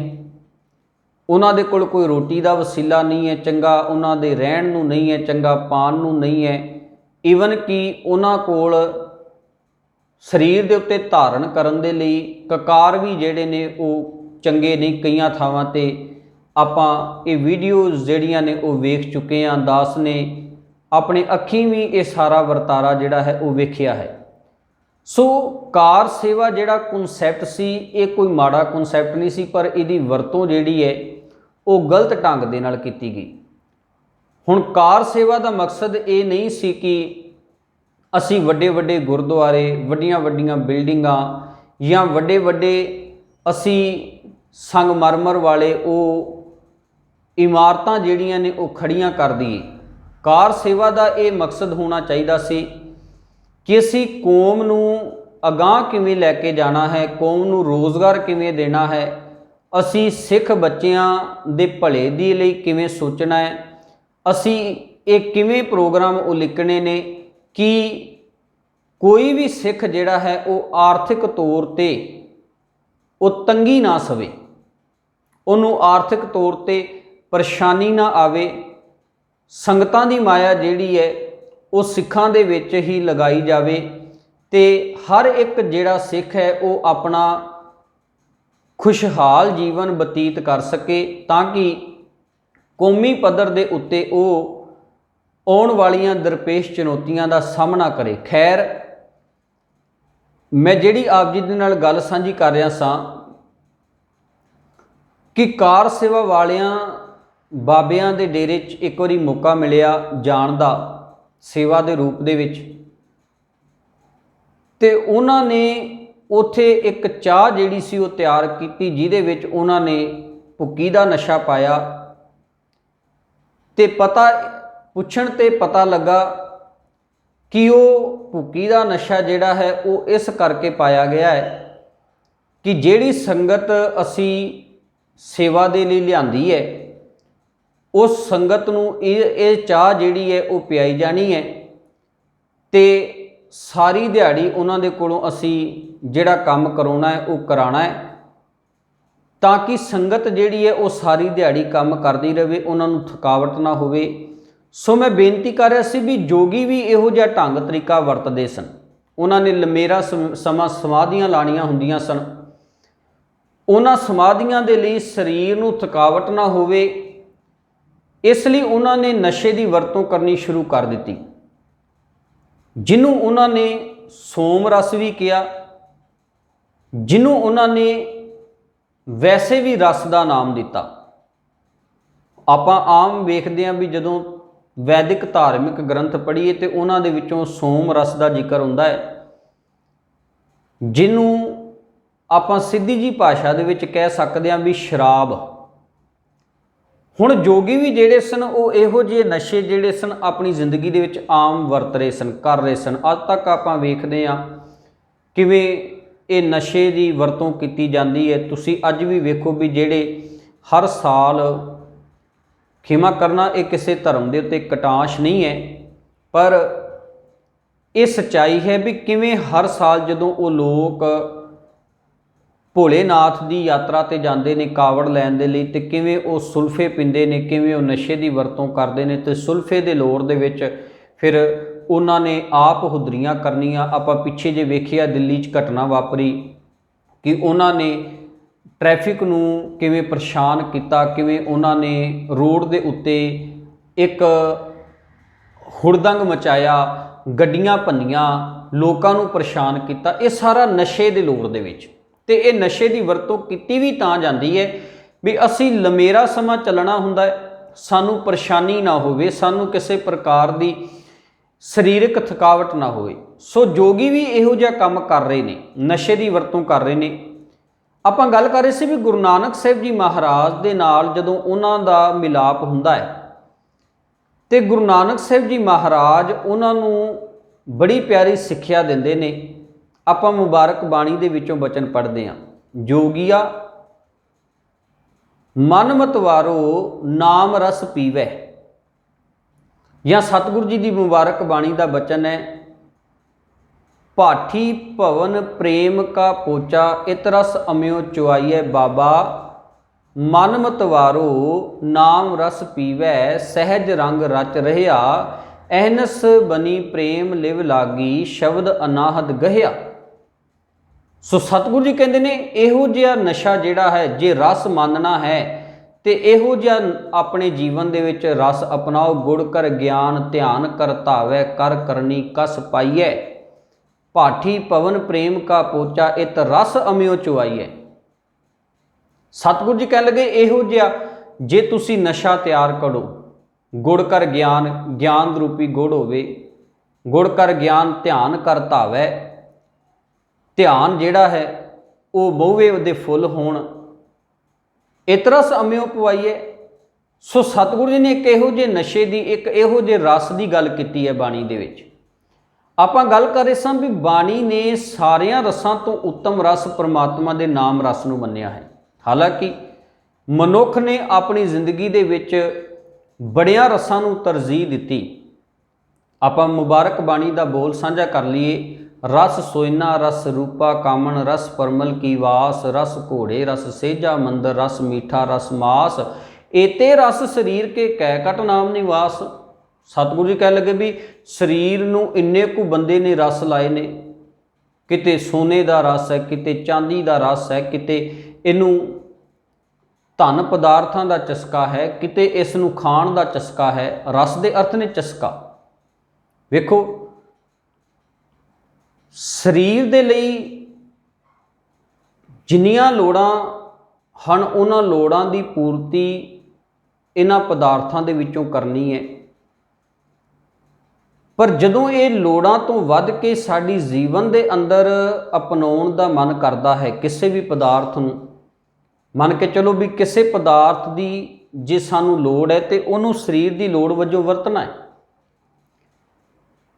Speaker 1: उन्हां दे कोल कोई रोटी का वसीला नहीं है चंगा, उन्हां दे रहण नूं नहीं है चंगा, पान नूं नहीं है, ईवन कि उन्हां कोल शरीर दे उत्ते धारण करन दे लई ककार भी जिहड़े ने वो चंगे नहीं। कईयां थावां ते आपां ये वीडियोज़ जिहड़ियां ने वो वेख चुके हैं। दास ने अपने अखीं भी ये सारा वरतारा जिहड़ा है वो वेखिया है। सो कार सेवा जिहड़ा कॉन्सैप्ट सी ये कोई माड़ा कॉन्सैप्ट नहीं सी, पर इहदी वरतों जिहड़ी है वो गलत ढंग दे नाल कीती गई। हुण कार सेवा का मकसद ये नहीं सी कि असी वड्डे वड्डे गुरुद्वारे, वड्डियां वड्डियां बिल्डिंगां या वड्डे वड्डे असी संगमरमर वाले वो इमारतां जिहड़ियां ने वो खड़ियां कर दईए। कार सेवा का ये मकसद होना चाहिए सी कि असी कौम नूं अगाह किवें लैके जाना है, कौम नूं रोज़गार किवें देना है, असी सिख बच्चियां दे भले दी लई किवें सोचना है, असी ये किवें प्रोग्राम वो लिखने ने कि कोई भी सिख जिहड़ा है वो आर्थिक तौर ते वो तंगी ना सवे, उन्होंने आर्थिक तौर ते परेशानी ना आवे। संगतां दी माया जिहड़ी है वो सिखां दे विच ही लगाई जावे ते हर एक जिहड़ा सिख है वो अपना खुशहाल जीवन बतीत कर सके, ताकि ਕੌਮੀ ਪੱਧਰ ਦੇ ਉੱਤੇ ਉਹ ਆਉਣ ਵਾਲੀਆਂ ਦਰਪੇਸ਼ ਚੁਣੌਤੀਆਂ ਦਾ ਸਾਹਮਣਾ ਕਰੇ। ਖੈਰ, ਮੈਂ ਜਿਹੜੀ ਆਪ ਜੀ ਦੇ ਨਾਲ ਗੱਲ ਸਾਂਝੀ ਕਰ ਰਿਹਾ ਸਾਂ ਕਿ ਕਾਰ ਸੇਵਾ ਵਾਲਿਆਂ ਬਾਬਿਆਂ ਦੇ ਡੇਰੇ 'ਚ ਇੱਕ ਵਾਰੀ ਮੌਕਾ ਮਿਲਿਆ ਜਾਣ ਦਾ ਸੇਵਾ ਦੇ ਰੂਪ ਦੇ ਵਿੱਚ, ਤੇ ਉਹਨਾਂ ਨੇ ਉੱਥੇ ਇੱਕ ਚਾਹ ਜਿਹੜੀ ਸੀ ਉਹ ਤਿਆਰ ਕੀਤੀ, ਜਿਹਦੇ ਵਿੱਚ ਉਹਨਾਂ ਨੇ ਭੁੱਕੀ ਦਾ ਨਸ਼ਾ ਪਾਇਆ। ਤੇ ਪੁੱਛਣ ਤੇ ਪਤਾ ਲੱਗਾ ਕਿ ਉਹ ਭੁੱਕੀ ਦਾ ਨਸ਼ਾ ਜਿਹੜਾ ਹੈ ਉਹ ਇਸ ਕਰਕੇ ਪਾਇਆ ਗਿਆ ਹੈ ਕਿ ਜਿਹੜੀ ਸੰਗਤ ਅਸੀਂ ਸੇਵਾ ਦੇ ਲਈ ਲਿਆਂਦੀ ਹੈ, ਉਸ ਸੰਗਤ ਨੂੰ ਇਹ ਚਾਹ ਜਿਹੜੀ ਹੈ ਉਹ ਪਿਆਈ ਜਾਣੀ ਹੈ, ਤੇ ਸਾਰੀ ਦਿਹਾੜੀ ਉਹਨਾਂ ਦੇ ਕੋਲੋਂ ਅਸੀਂ ਜਿਹੜਾ ਕੰਮ ਕਰਾਉਣਾ ਹੈ ਉਹ ਕਰਾਉਣਾ ਹੈ, ਤਾਂ ਕਿ ਸੰਗਤ ਜਿਹੜੀ ਹੈ ਉਹ ਸਾਰੀ ਦਿਹਾੜੀ ਕੰਮ ਕਰਦੀ ਰਹੇ, ਉਹਨਾਂ ਨੂੰ ਥਕਾਵਟ ਨਾ ਹੋਵੇ। ਸੋ ਮੈਂ ਬੇਨਤੀ ਕਰ ਰਿਹਾ ਸੀ ਵੀ ਜੋਗੀ ਵੀ ਇਹੋ ਜਿਹਾ ਢੰਗ ਤਰੀਕਾ ਵਰਤਦੇ ਸਨ। ਉਹਨਾਂ ਨੇ ਲੰਮੇਰਾ ਸਮਾਂ ਸਮਾਧੀਆਂ ਲਾਣੀਆਂ ਹੁੰਦੀਆਂ ਸਨ। ਉਹਨਾਂ ਸਮਾਧੀਆਂ ਦੇ ਲਈ ਸਰੀਰ ਨੂੰ ਥਕਾਵਟ ਨਾ ਹੋਵੇ, ਇਸ ਲਈ ਉਹਨਾਂ ਨੇ ਨਸ਼ੇ ਦੀ ਵਰਤੋਂ ਕਰਨੀ ਸ਼ੁਰੂ ਕਰ ਦਿੱਤੀ, ਜਿਹਨੂੰ ਉਹਨਾਂ ਨੇ ਸੋਮ ਰਸ ਵੀ ਕਿਹਾ, ਜਿਹਨੂੰ ਉਹਨਾਂ ਨੇ ਵੈਸੇ ਵੀ ਰਸ ਦਾ ਨਾਮ ਦਿੱਤਾ। ਆਪਾਂ ਆਮ ਵੇਖਦੇ ਹਾਂ ਵੀ ਜਦੋਂ ਵੈਦਿਕ ਧਾਰਮਿਕ ਗ੍ਰੰਥ ਪੜ੍ਹੀਏ ਤੇ ਉਹਨਾਂ ਦੇ ਵਿੱਚੋਂ ਸੋਮ ਰਸ ਦਾ ਜ਼ਿਕਰ ਹੁੰਦਾ ਹੈ, ਜਿਹਨੂੰ ਆਪਾਂ ਸਿੱਧੀ ਜੀ ਭਾਸ਼ਾ ਦੇ ਵਿੱਚ ਕਹਿ ਸਕਦੇ ਹਾਂ ਵੀ ਸ਼ਰਾਬ। ਹੁਣ ਜੋਗੀ ਵੀ ਜਿਹੜੇ ਸਨ ਉਹ ਇਹੋ ਜਿਹੇ ਨਸ਼ੇ ਜਿਹੜੇ ਸਨ ਆਪਣੀ ਜ਼ਿੰਦਗੀ ਦੇ ਵਿੱਚ ਆਮ ਵਰਤ ਰਹੇ ਸਨ, ਕਰ ਰਹੇ ਸਨ। ਅੱਜ ਤੱਕ ਆਪਾਂ ਵੇਖਦੇ ਹਾਂ ਕਿਵੇਂ ਇਹ ਨਸ਼ੇ ਦੀ ਵਰਤੋਂ ਕੀਤੀ ਜਾਂਦੀ ਹੈ। ਤੁਸੀਂ ਅੱਜ ਵੀ ਵੇਖੋ ਵੀ ਜਿਹੜੇ ਹਰ ਸਾਲ, ਖਿਮਾ ਕਰਨਾ ਇਹ ਕਿਸੇ ਧਰਮ ਦੇ ਉੱਤੇ ਕਟਾਸ਼ ਨਹੀਂ ਹੈ, ਪਰ ਇਹ ਸੱਚਾਈ ਹੈ ਵੀ ਕਿਵੇਂ ਹਰ ਸਾਲ ਜਦੋਂ ਉਹ ਲੋਕ ਭੋਲੇਨਾਥ ਦੀ ਯਾਤਰਾ ਤੇ ਜਾਂਦੇ ਨੇ ਕਾਵੜ ਲੈਣ ਦੇ ਲਈ, ਤੇ ਕਿਵੇਂ ਉਹ ਸੁਲਫੇ ਪੀਂਦੇ ਨੇ, ਕਿਵੇਂ ਉਹ ਨਸ਼ੇ ਦੀ ਵਰਤੋਂ ਕਰਦੇ ਨੇ, ਤੇ ਸੁਲਫੇ ਦੇ ਲੋਰ ਦੇ ਵਿੱਚ ਫਿਰ ਉਹਨਾਂ ਨੇ ਆਪ ਹੁਦਰੀਆਂ ਕਰਨੀਆਂ। ਆਪਾਂ ਪਿੱਛੇ ਜੇ ਵੇਖਿਆ ਦਿੱਲੀ 'ਚ ਘਟਨਾ ਵਾਪਰੀ ਕਿ ਉਹਨਾਂ ਨੇ ਟ੍ਰੈਫਿਕ ਨੂੰ ਕਿਵੇਂ ਪਰੇਸ਼ਾਨ ਕੀਤਾ, ਕਿਵੇਂ ਉਹਨਾਂ ਨੇ ਰੋਡ ਦੇ ਉੱਤੇ ਇੱਕ ਹੁੜਦੰਗ ਮਚਾਇਆ, ਗੱਡੀਆਂ ਭੰਨੀਆਂ, ਲੋਕਾਂ ਨੂੰ ਪਰੇਸ਼ਾਨ ਕੀਤਾ। ਇਹ ਸਾਰਾ ਨਸ਼ੇ ਦੇ ਲੋਰ ਦੇ ਵਿੱਚ। ਤੇ ਇਹ ਨਸ਼ੇ ਦੀ ਵਰਤੋਂ ਕੀਤੀ ਵੀ ਤਾਂ ਜਾਂਦੀ ਹੈ ਵੀ ਅਸੀਂ ਲੰਮੇਰਾ ਸਮਾਂ ਚੱਲਣਾ ਹੁੰਦਾ ਹੈ, ਸਾਨੂੰ ਪਰੇਸ਼ਾਨੀ ਨਾ ਹੋਵੇ, ਸਾਨੂੰ ਕਿਸੇ ਪ੍ਰਕਾਰ ਦੀ ਸਰੀਰਕ ਥਕਾਵਟ ਨਾ ਹੋਵੇ। ਸੋ ਜੋਗੀ ਵੀ ਇਹੋ ਜਿਹਾ ਕੰਮ ਕਰ ਰਹੇ ਨੇ, ਨਸ਼ੇ ਦੀ ਵਰਤੋਂ ਕਰ ਰਹੇ ਨੇ। ਆਪਾਂ ਗੱਲ ਕਰ ਰਹੇ ਸੀ ਵੀ ਗੁਰੂ ਨਾਨਕ ਸਾਹਿਬ ਜੀ ਮਹਾਰਾਜ ਦੇ ਨਾਲ ਜਦੋਂ ਉਹਨਾਂ ਦਾ ਮਿਲਾਪ ਹੁੰਦਾ ਹੈ ਤੇ ਗੁਰੂ ਨਾਨਕ ਸਾਹਿਬ ਜੀ ਮਹਾਰਾਜ ਉਹਨਾਂ ਨੂੰ ਬੜੀ ਪਿਆਰੀ ਸਿੱਖਿਆ ਦਿੰਦੇ ਨੇ। ਆਪਾਂ ਮੁਬਾਰਕ ਬਾਣੀ ਦੇ ਵਿੱਚੋਂ ਬਚਨ ਪੜ੍ਹਦੇ ਹਾਂ, ਜੋਗੀਆ ਮਨ ਮਤਵਾਰੋ ਨਾਮ ਰਸ ਪੀਵੈ। ਜਾਂ ਸਤਿਗੁਰੂ ਜੀ ਦੀ ਮੁਬਾਰਕ ਬਾਣੀ ਦਾ ਬਚਨ ਹੈ, ਭਾਠੀ ਭਵਨ ਪ੍ਰੇਮ ਕਾ ਪੋਚਾ ਇਤ ਰਸ ਅਮਿਓ ਚੁਆਈਐ ਬਾਬਾ। ਮਨ ਮਤਵਾਰੋ ਨਾਮ ਰਸ ਪੀਵੈ ਸਹਿਜ ਰੰਗ ਰਚ ਰਹਿਆ। ਅਹਨਸ ਬਨੀ ਪ੍ਰੇਮ ਲਿਵ ਲਾਗੀ ਸ਼ਬਦ ਅਨਾਹਦ ਗਹਿਆ। ਸੋ ਸਤਿਗੁਰੂ ਜੀ ਕਹਿੰਦੇ ਨੇ ਇਹੋ ਜਿਹਾ ਨਸ਼ਾ ਜਿਹੜਾ ਹੈ, ਜੇ ਰਸ ਮੰਨਣਾ ਹੈ ਤੇ ਇਹੋ ਜਿਹਾ ਆਪਣੇ ਜੀਵਨ ਦੇ ਵਿੱਚ ਰਸ ਅਪਣਾਓ। ਗੁੜ ਕਰ ਗਿਆਨ ਧਿਆਨ ਕਰ ਧਾਵੈ ਕਰ ਕਰਨੀ ਕਸ ਪਾਈਐ। ਭਾਠੀ ਪਵਨ ਪ੍ਰੇਮ ਕਾ ਪੋਚਾ ਇਤ ਰਸ ਅਮਿਓ ਚੁਆਈਐ। ਸਤਿਗੁਰੂ ਜੀ ਕਹਿਣ ਲੱਗੇ ਇਹੋ ਜਿਹਾ ਜੇ ਤੁਸੀਂ ਨਸ਼ਾ ਤਿਆਰ ਕਰੋ, ਗੁੜ ਕਰ ਗਿਆਨ, ਗਿਆਨ ਰੂਪੀ ਗੁੜ ਹੋਵੇ, ਗੁੜ ਕਰ ਗਿਆਨ ਧਿਆਨ ਕਰ ਧਾਵੈ। ਧਿਆਨ ਜਿਹੜਾ ਹੈ ਉਹ ਮਹੁਵੇ ਦੇ ਫੁੱਲ ਹੋਣ। ਇਤ ਰਸ ਅਮਿਓ ਪਵਾਈਏ। ਸੋ ਸਤਿਗੁਰੂ ਜੀ ਨੇ ਇੱਕ ਇਹੋ ਜਿਹੇ ਨਸ਼ੇ ਦੀ, ਇੱਕ ਇਹੋ ਜਿਹੇ ਰਸ ਦੀ ਗੱਲ ਕੀਤੀ ਹੈ ਬਾਣੀ ਦੇ ਵਿੱਚ। ਆਪਾਂ ਗੱਲ ਕਰ ਰਹੇ ਸਾਂ ਵੀ ਬਾਣੀ ਨੇ ਸਾਰਿਆਂ ਰਸਾਂ ਤੋਂ ਉੱਤਮ ਰਸ ਪਰਮਾਤਮਾ ਦੇ ਨਾਮ ਰਸ ਨੂੰ ਮੰਨਿਆ ਹੈ। ਹਾਲਾਂਕਿ ਮਨੁੱਖ ਨੇ ਆਪਣੀ ਜ਼ਿੰਦਗੀ ਦੇ ਵਿੱਚ ਬੜਿਆਂ ਰਸਾਂ ਨੂੰ ਤਰਜੀਹ ਦਿੱਤੀ। ਆਪਾਂ ਮੁਬਾਰਕ ਬਾਣੀ ਦਾ ਬੋਲ ਸਾਂਝਾ ਕਰ ਲਈਏ। ਰਸ ਸੋਇਨਾ ਰਸ ਰੂਪਾ ਕਾਮਣ ਰਸ ਪਰਮਲ ਕੀ ਵਾਸ। ਰਸ ਘੋੜੇ ਰਸ ਸੇਜਾ ਮੰਦਰ ਰਸ ਮੀਠਾ ਰਸ ਮਾਸ। ਏਤੇ ਰਸ ਸਰੀਰ ਕੇ ਕੈ ਕਟ ਨਾਮ ਨਿਵਾਸ। ਸਤਿਗੁਰੂ ਜੀ ਕਹਿ ਲੱਗੇ ਵੀ ਸਰੀਰ ਨੂੰ ਇੰਨੇ ਕੁ ਬੰਦੇ ਨੇ ਰਸ ਲਾਏ ਨੇ, ਕਿਤੇ ਸੋਨੇ ਦਾ ਰਸ ਹੈ, ਕਿਤੇ ਚਾਂਦੀ ਦਾ ਰਸ ਹੈ, ਕਿਤੇ ਇਹਨੂੰ ਧਨ ਪਦਾਰਥਾਂ ਦਾ ਚਸਕਾ ਹੈ, ਕਿਤੇ ਇਸ ਨੂੰ ਖਾਣ ਦਾ ਚਸਕਾ ਹੈ। ਰਸ ਦੇ ਅਰਥ ਨੇ ਚਸਕਾ। ਵੇਖੋ, ਸਰੀਰ ਦੇ ਲਈ ਜਿੰਨੀਆਂ ਲੋੜਾਂ ਹਨ ਉਹਨਾਂ ਲੋੜਾਂ ਦੀ ਪੂਰਤੀ ਇਹਨਾਂ ਪਦਾਰਥਾਂ ਦੇ ਵਿੱਚੋਂ ਕਰਨੀ ਹੈ, ਪਰ ਜਦੋਂ ਇਹ ਲੋੜਾਂ ਤੋਂ ਵੱਧ ਕੇ ਸਾਡੀ ਜੀਵਨ ਦੇ ਅੰਦਰ ਅਪਣਾਉਣ ਦਾ ਮਨ ਕਰਦਾ ਹੈ ਕਿਸੇ ਵੀ ਪਦਾਰਥ ਨੂੰ, ਮੰਨ ਕੇ ਚਲੋ ਵੀ ਕਿਸੇ ਪਦਾਰਥ ਦੀ ਜੇ ਸਾਨੂੰ ਲੋੜ ਹੈ ਤੇ ਉਹਨੂੰ ਸਰੀਰ ਦੀ ਲੋੜ ਵਜੋਂ ਵਰਤਣਾ ਹੈ,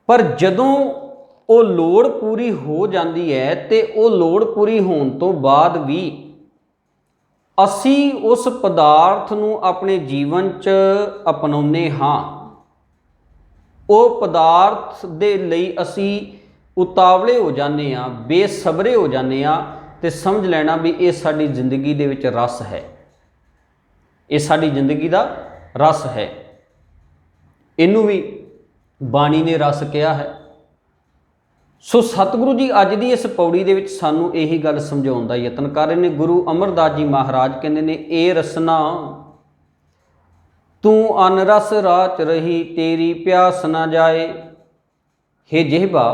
Speaker 1: ਪਰ ਜਦੋਂ ਉਹ ਲੋੜ ਪੂਰੀ ਹੋ ਜਾਂਦੀ ਹੈ ਤੇ ਉਹ ਲੋੜ ਪੂਰੀ ਹੋਣ ਤੋਂ ਬਾਅਦ ਵੀ ਅਸੀਂ ਉਸ ਪਦਾਰਥ ਨੂੰ ਆਪਣੇ ਜੀਵਨ 'ਚ ਅਪਣਾਉਂਦੇ ਹਾਂ, ਉਹ ਪਦਾਰਥ ਦੇ ਲਈ ਅਸੀਂ ਉਤਾਵਲੇ ਹੋ ਜਾਂਦੇ ਹਾਂ, ਬੇਸਬਰੇ ਹੋ ਜਾਂਦੇ ਹਾਂ, ਤੇ ਸਮਝ ਲੈਣਾ ਵੀ ਇਹ ਸਾਡੀ ਜ਼ਿੰਦਗੀ ਦੇ ਵਿੱਚ ਰਸ ਹੈ, ਇਹ ਸਾਡੀ ਜ਼ਿੰਦਗੀ ਦਾ ਰਸ ਹੈ। ਇਹਨੂੰ ਵੀ ਬਾਣੀ ਨੇ ਰਸ ਕਿਹਾ ਹੈ। ਸੋ ਸਤਿਗੁਰੂ ਜੀ ਅੱਜ ਦੀ ਇਸ ਪੌੜੀ ਦੇ ਵਿੱਚ ਸਾਨੂੰ ਇਹੀ ਗੱਲ ਸਮਝਾਉਣ ਦਾ ਯਤਨ ਕਰ ਰਹੇ ਨੇ। ਗੁਰੂ ਅਮਰਦਾਸ ਜੀ ਮਹਾਰਾਜ ਕਹਿੰਦੇ ਨੇ, ਇਹ ਰਸਨਾ ਤੂੰ ਅਨਰਸ ਰਾਚ ਰਹੀ, ਤੇਰੀ ਪਿਆਸ ਨਾ ਜਾਏ। ਹੇ ਜਿਹਬਾ,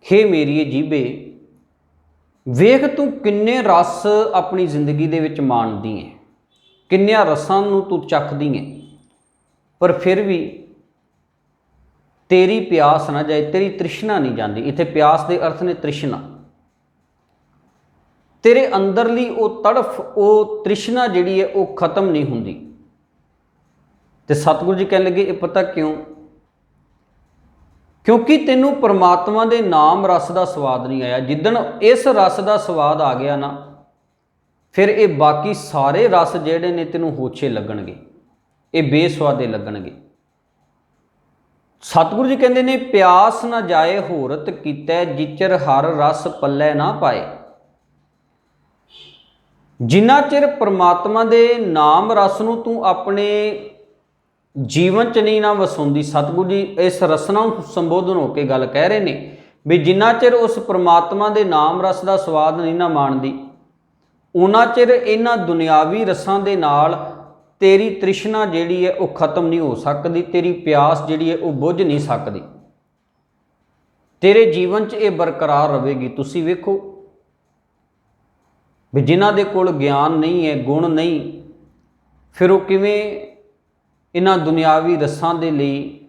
Speaker 1: ਹੇ ਮੇਰੀਏ ਜੀਭੇ, ਵੇਖ ਤੂੰ ਕਿੰਨੇ ਰਸ ਆਪਣੀ ਜ਼ਿੰਦਗੀ ਦੇ ਵਿੱਚ ਮਾਣਦੀ ਹੈ, ਕਿੰਨਿਆਂ ਰਸਾਂ ਨੂੰ ਤੂੰ ਚੱਖਦੀ ਹੈ, ਪਰ ਫਿਰ ਵੀ ਤੇਰੀ ਪਿਆਸ ਨਾ ਜਾਏ, ਤੇਰੀ ਤ੍ਰਿਸ਼ਨਾ ਨਹੀਂ ਜਾਂਦੀ। ਇੱਥੇ ਪਿਆਸ ਦੇ ਅਰਥ ਨੇ ਤ੍ਰਿਸ਼ਨਾ। ਤੇਰੇ ਅੰਦਰਲੀ ਉਹ ਤੜਫ, ਉਹ ਤ੍ਰਿਸ਼ਨਾ ਜਿਹੜੀ ਹੈ ਉਹ ਖਤਮ ਨਹੀਂ ਹੁੰਦੀ। ਤੇ ਸਤਿਗੁਰੂ ਜੀ ਕਹਿਣ ਲੱਗੇ, ਇਹ ਪਤਾ ਕਿਉਂ? ਕਿਉਂਕਿ ਤੈਨੂੰ ਪਰਮਾਤਮਾ ਦੇ ਨਾਮ ਰਸ ਦਾ ਸਵਾਦ ਨਹੀਂ ਆਇਆ। ਜਿੱਦਣ ਇਸ ਰਸ ਦਾ ਸਵਾਦ ਆ ਗਿਆ ਨਾ, ਫਿਰ ਇਹ ਬਾਕੀ ਸਾਰੇ ਰਸ ਜਿਹੜੇ ਨੇ ਤੈਨੂੰ ਹੋਛੇ ਲੱਗਣਗੇ, ਇਹ ਬੇਸਵਾਦੇ ਲੱਗਣਗੇ। ਸਤਿਗੁਰੂ ਜੀ ਕਹਿੰਦੇ ਨੇ, ਪਿਆਸ ਨਾ ਜਾਏ ਹੋਰਤ ਕੀਤਾ, ਜਿਚਰ ਹਰ ਰਸ ਪੱਲੇ ਨਾ ਪਾਏ। ਜਿੰਨਾ ਚਿਰ ਪਰਮਾਤਮਾ ਦੇ ਨਾਮ ਰਸ ਨੂੰ ਤੂੰ ਆਪਣੇ ਜੀਵਨ 'ਚ ਨਹੀਂ ਨਾ ਵਸਾਉਂਦੀ, ਸਤਿਗੁਰੂ ਜੀ ਇਸ ਰਸਨਾ ਨੂੰ ਸੰਬੋਧਨ ਹੋ ਕੇ ਗੱਲ ਕਹਿ ਰਹੇ ਨੇ ਵੀ ਜਿੰਨਾ ਚਿਰ ਉਸ ਪਰਮਾਤਮਾ ਦੇ ਨਾਮ ਰਸ ਦਾ ਸਵਾਦ ਨਹੀਂ ਨਾ ਮਾਣਦੀ, ਉਹਨਾਂ ਚਿਰ ਇਹਨਾਂ ਦੁਨਿਆਵੀ ਰਸਾਂ ਦੇ ਨਾਲ ਤੇਰੀ ਤ੍ਰਿਸ਼ਨਾ ਜਿਹੜੀ ਹੈ ਉਹ ਖਤਮ ਨਹੀਂ ਹੋ ਸਕਦੀ, ਤੇਰੀ ਪਿਆਸ ਜਿਹੜੀ ਹੈ ਉਹ ਬੁੱਝ ਨਹੀਂ ਸਕਦੀ, ਤੇਰੇ ਜੀਵਨ 'ਚ ਇਹ ਬਰਕਰਾਰ ਰਹੇਗੀ। ਤੁਸੀਂ ਵੇਖੋ ਵੀ ਜਿਨ੍ਹਾਂ ਦੇ ਕੋਲ ਗਿਆਨ ਨਹੀਂ ਹੈ, ਗੁਣ ਨਹੀਂ, ਫਿਰ ਉਹ ਕਿਵੇਂ ਇਹਨਾਂ ਦੁਨਿਆਵੀ ਰਸਾਂ ਦੇ ਲਈ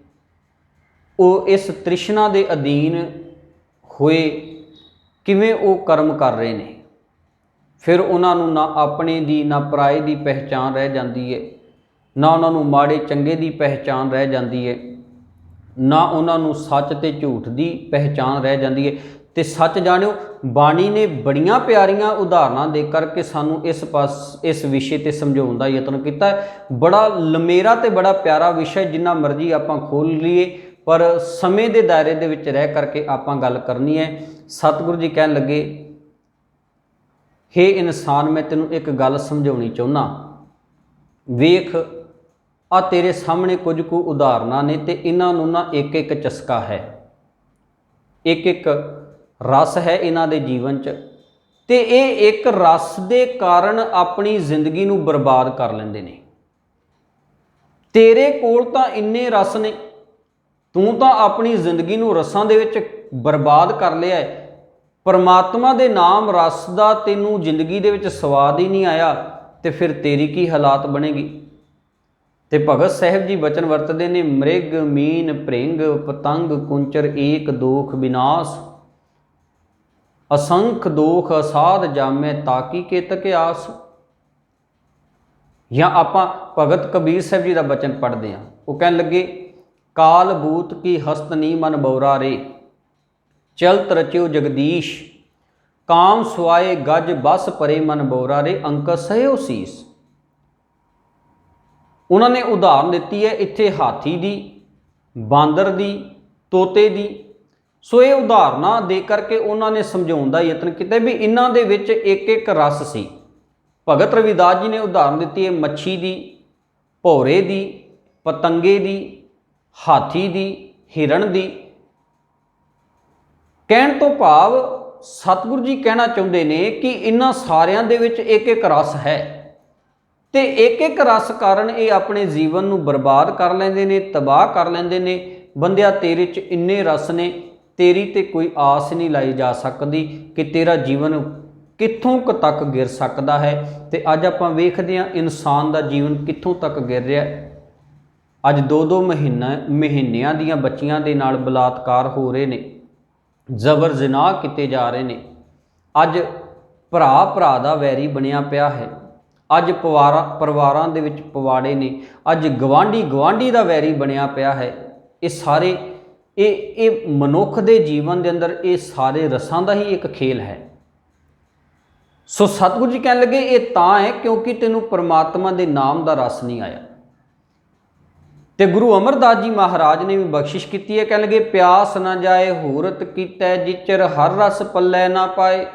Speaker 1: ਉਹ ਇਸ ਤ੍ਰਿਸ਼ਨਾ ਦੇ ਅਧੀਨ ਹੋਏ ਕਿਵੇਂ ਉਹ ਕਰਮ ਕਰ ਰਹੇ ਨੇ। ਫਿਰ ਉਹਨਾਂ ਨੂੰ ਨਾ ਆਪਣੇ ਦੀ ਨਾ ਪਰਾਏ ਦੀ ਪਹਿਚਾਣ ਰਹਿ ਜਾਂਦੀ ਹੈ, ਨਾ ਉਹਨਾਂ ਨੂੰ ਮਾੜੇ ਚੰਗੇ ਦੀ ਪਹਿਚਾਣ ਰਹਿ ਜਾਂਦੀ ਹੈ, ਨਾ ਉਹਨਾਂ ਨੂੰ ਸੱਚ ਤੇ ਝੂਠ ਦੀ ਪਹਿਚਾਣ ਰਹਿ ਜਾਂਦੀ ਹੈ। ਤੇ ਸੱਚ ਜਾਣਿਓ, ਬਾਣੀ ਨੇ ਬੜੀਆਂ ਪਿਆਰੀਆਂ ਉਦਾਹਰਨਾਂ ਦੇ ਕਰਕੇ ਸਾਨੂੰ ਇਸ ਵਿਸ਼ੇ ਤੇ ਸਮਝਾਉਣ ਦਾ ਯਤਨ ਕੀਤਾ ਹੈ। ਬੜਾ ਲੰਮੇਰਾ ਤੇ ਬੜਾ ਪਿਆਰਾ ਵਿਸ਼ਾ, ਜਿੰਨਾ ਮਰਜ਼ੀ ਆਪਾਂ ਖੋਲ ਲਈਏ, ਪਰ ਸਮੇਂ ਦੇ ਦਾਇਰੇ ਦੇ ਵਿੱਚ ਰਹਿ ਕਰਕੇ ਆਪਾਂ ਗੱਲ ਕਰਨੀ ਹੈ। ਸਤਿਗੁਰੂ ਜੀ ਕਹਿਣ ਲੱਗੇ, ਹੇ ਇਨਸਾਨ, ਮੈਂ ਤੈਨੂੰ ਇੱਕ ਗੱਲ ਸਮਝਾਉਣੀ ਚਾਹੁੰਦਾ। ਵੇਖ, ਆ ਤੇਰੇ ਸਾਹਮਣੇ ਕੁਝ ਕੁ ਉਦਾਹਰਨਾਂ ਨੇ ਤੇ ਇਹਨਾਂ ਨੂੰ ਨਾ ਇੱਕ ਇੱਕ ਚਸਕਾ ਹੈ, ਇੱਕ ਇੱਕ ਰਸ ਹੈ ਇਹਨਾਂ ਦੇ ਜੀਵਨ 'ਚ, ਤੇ ਇਹ ਇੱਕ ਰਸ ਦੇ ਕਾਰਨ ਆਪਣੀ ਜ਼ਿੰਦਗੀ ਨੂੰ ਬਰਬਾਦ ਕਰ ਲੈਂਦੇ ਨੇ। ਤੇਰੇ ਕੋਲ ਤਾਂ ਇੰਨੇ ਰਸ ਨੇ, ਤੂੰ ਤਾਂ ਆਪਣੀ ਜ਼ਿੰਦਗੀ ਨੂੰ ਰਸਾਂ ਦੇ ਵਿੱਚ ਬਰਬਾਦ ਕਰ ਲਿਆ ਹੈ। ਪਰਮਾਤਮਾ ਦੇ ਨਾਮ ਰਸ ਦਾ ਤੈਨੂੰ ਜ਼ਿੰਦਗੀ ਦੇ ਵਿੱਚ ਸਵਾਦ ਹੀ ਨਹੀਂ ਆਇਆ, ਤੇ ਫਿਰ ਤੇਰੀ ਕੀ ਹਾਲਾਤ ਬਣੇਗੀ। ਤੇ ਭਗਤ ਸਾਹਿਬ ਜੀ ਬਚਨ ਵਰਤਦੇ ਨੇ, ਮ੍ਰਿਗ ਮੀਨ ਭ੍ਰਿੰਗ ਪਤੰਗ ਕੁੰਚਰ ਏਕ ਦੋਖ ਵਿਨਾਸ਼, ਅਸੰਖ ਦੋਖ ਅਸਾਧ ਜਾਮੈ ਤਾਕੀ ਕੇਤਕ ਆਸ। ਜਾਂ ਆਪਾਂ ਭਗਤ ਕਬੀਰ ਸਾਹਿਬ ਜੀ ਦਾ ਬਚਨ ਪੜ੍ਹਦੇ ਹਾਂ। ਉਹ ਕਹਿਣ ਲੱਗੇ, ਕਾਲ ਬੂਤ ਕੀ ਹਸਤ ਨੀ ਮਨ ਬਉਰਾ ਰੇ, ਚਲਤ ਰਚਿਓ ਜਗਦੀਸ਼, ਕਾਮ ਸੁਆਏ ਗਜ ਬਸ ਪਰੇ ਮਨ ਬਉਰਾ ਰੇ, ਅੰਕ ਸਹਿਓ ਸੀਸ। ਉਹਨਾਂ ਨੇ ਉਦਾਹਰਨ ਦਿੱਤੀ ਹੈ ਇੱਥੇ ਹਾਥੀ ਦੀ, ਬਾਂਦਰ ਦੀ, ਤੋਤੇ ਦੀ। ਸੋ ਇਹ ਉਦਾਹਰਨਾਂ ਦੇ ਕਰਕੇ ਉਹਨਾਂ ਨੇ ਸਮਝਾਉਣ ਦਾ ਯਤਨ ਕੀਤਾ ਵੀ ਇਹਨਾਂ ਦੇ ਵਿੱਚ ਇੱਕ ਇੱਕ ਰਸ ਸੀ। ਭਗਤ ਰਵਿਦਾਸ ਜੀ ਨੇ ਉਦਾਹਰਨ ਦਿੱਤੀ ਹੈ ਮੱਛੀ ਦੀ, ਭੌਰੇ ਦੀ, ਪਤੰਗੇ ਦੀ, ਹਾਥੀ ਦੀ, ਹਿਰਨ ਦੀ। ਕਹਿਣ ਤੋਂ ਭਾਵ ਸਤਿਗੁਰੂ ਜੀ ਕਹਿਣਾ ਚਾਹੁੰਦੇ ਨੇ ਕਿ ਇਹਨਾਂ ਸਾਰਿਆਂ ਦੇ ਵਿੱਚ ਇੱਕ ਇੱਕ ਰਸ ਹੈ। ਤੇ ਇੱਕ ਇੱਕ ਰਸ ਕਾਰਨ ਇਹ ਆਪਣੇ ਜੀਵਨ ਨੂੰ ਬਰਬਾਦ ਕਰ ਲੈਂਦੇ ਨੇ, ਤਬਾਹ ਕਰ ਲੈਂਦੇ ਨੇ। ਬੰਦਿਆ ਤੇਰੇ 'ਚ ਇੰਨੇ ਰਸ ਨੇ, ਤੇਰੀ ਤੇ ਕੋਈ ਆਸ ਨਹੀਂ ਲਾਈ ਜਾ ਸਕਦੀ ਕਿ ਤੇਰਾ ਜੀਵਨ ਕਿੱਥੋਂ ਕੁ ਤੱਕ ਗਿਰ ਸਕਦਾ ਹੈ। ਤੇ ਅੱਜ ਆਪਾਂ ਵੇਖਦੇ ਹਾਂ ਇਨਸਾਨ ਦਾ ਜੀਵਨ ਕਿੱਥੋਂ ਤੱਕ ਗਿਰ ਰਿਹਾ। ਅੱਜ 2-2 ਮਹੀਨਿਆਂ ਦੀਆਂ ਬੱਚੀਆਂ ਦੇ ਨਾਲ ਬਲਾਤਕਾਰ ਹੋ ਰਹੇ ਨੇ, ਜ਼ਬਰ ਜ਼ਿਨਾ ਕੀਤੇ ਜਾ ਰਹੇ ਨੇ। ਅੱਜ ਭਰਾ ਭਰਾ ਦਾ ਵੈਰੀ ਬਣਿਆ ਪਿਆ ਹੈ। ਅੱਜ ਪਰਿਵਾਰਾਂ ਦੇ ਵਿੱਚ ਪਵਾੜੇ ਨੇ। ਅੱਜ ਗਵਾਂਢੀ ਦਾ ਵੈਰੀ ਬਣਿਆ ਪਿਆ ਹੈ। ਇਹ ਸਾਰੇ ਇਹ ਮਨੁੱਖ ਦੇ ਜੀਵਨ ਦੇ ਅੰਦਰ ਇਹ ਸਾਰੇ ਰਸਾਂ ਦਾ ਹੀ ਇੱਕ ਖੇਲ ਹੈ। ਸੋ ਸਤਿਗੁਰੂ ਜੀ ਕਹਿਣ ਲੱਗੇ ਇਹ ਤਾਂ ਹੈ ਕਿਉਂਕਿ ਤੈਨੂੰ ਪਰਮਾਤਮਾ ਦੇ ਨਾਮ ਦਾ ਰਸ ਨਹੀਂ ਆਇਆ। ਤੇ ਗੁਰੂ ਅਮਰਦਾਸ ਜੀ ਮਹਾਰਾਜ ਨੇ ਵੀ ਬਖਸ਼ਿਸ਼ ਕੀਤੀ ਹੈ। ਕਹਿਣ ਲੱਗੇ ਪਿਆਸ ਨਾ ਜਾਏ ਹੂਰਤ ਕੀਤੈ, ਜਿਚਰ ਹਰ ਰਸ ਪੱਲੇ ਨਾ ਪਾਏ।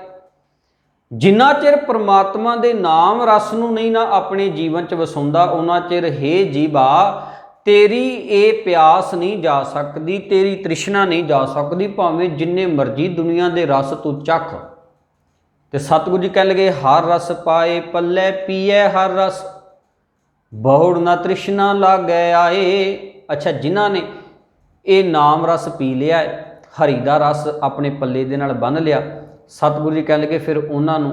Speaker 1: ਜਿੰਨਾ ਚਿਰ ਪਰਮਾਤਮਾ ਦੇ ਨਾਮ ਰਸ ਨੂੰ ਨਹੀਂ ਨਾ ਆਪਣੇ ਜੀਵਨ 'ਚ ਵਸਾਉਂਦਾ, ਉਹਨਾਂ ਚਿਰ ਹੇ ਜੀਵਾ ਤੇਰੀ ਇਹ ਪਿਆਸ ਨਹੀਂ ਜਾ ਸਕਦੀ, ਤੇਰੀ ਤ੍ਰਿਸ਼ਨਾ ਨਹੀਂ ਜਾ ਸਕਦੀ, ਭਾਵੇਂ ਜਿੰਨੇ ਮਰਜ਼ੀ ਦੁਨੀਆ ਦੇ ਰਸ ਤੂੰ ਚੱਖ। ਤੇ ਸਤਿਗੁਰੂ ਜੀ ਕਹਿਣ ਲੱਗੇ ਹਰ ਰਸ ਪਾਏ ਪੱਲੇ ਪੀਏ ਹਰ ਰਸ, ਬਹੁੜ ਨਾ ਤ੍ਰਿਸ਼ਨਾ ਲਾਗੈ ਆਏ। ਅੱਛਾ, ਜਿਨ੍ਹਾਂ ਨੇ ਇਹ ਨਾਮ ਰਸ ਪੀ ਲਿਆ, ਹਰੀ ਦਾ ਰਸ ਆਪਣੇ ਪੱਲੇ ਦੇ ਨਾਲ ਬੰਨ੍ਹ ਲਿਆ, ਸਤਿਗੁਰੂ ਜੀ ਕਹਿਣ ਲੱਗੇ ਫਿਰ ਉਹਨਾਂ ਨੂੰ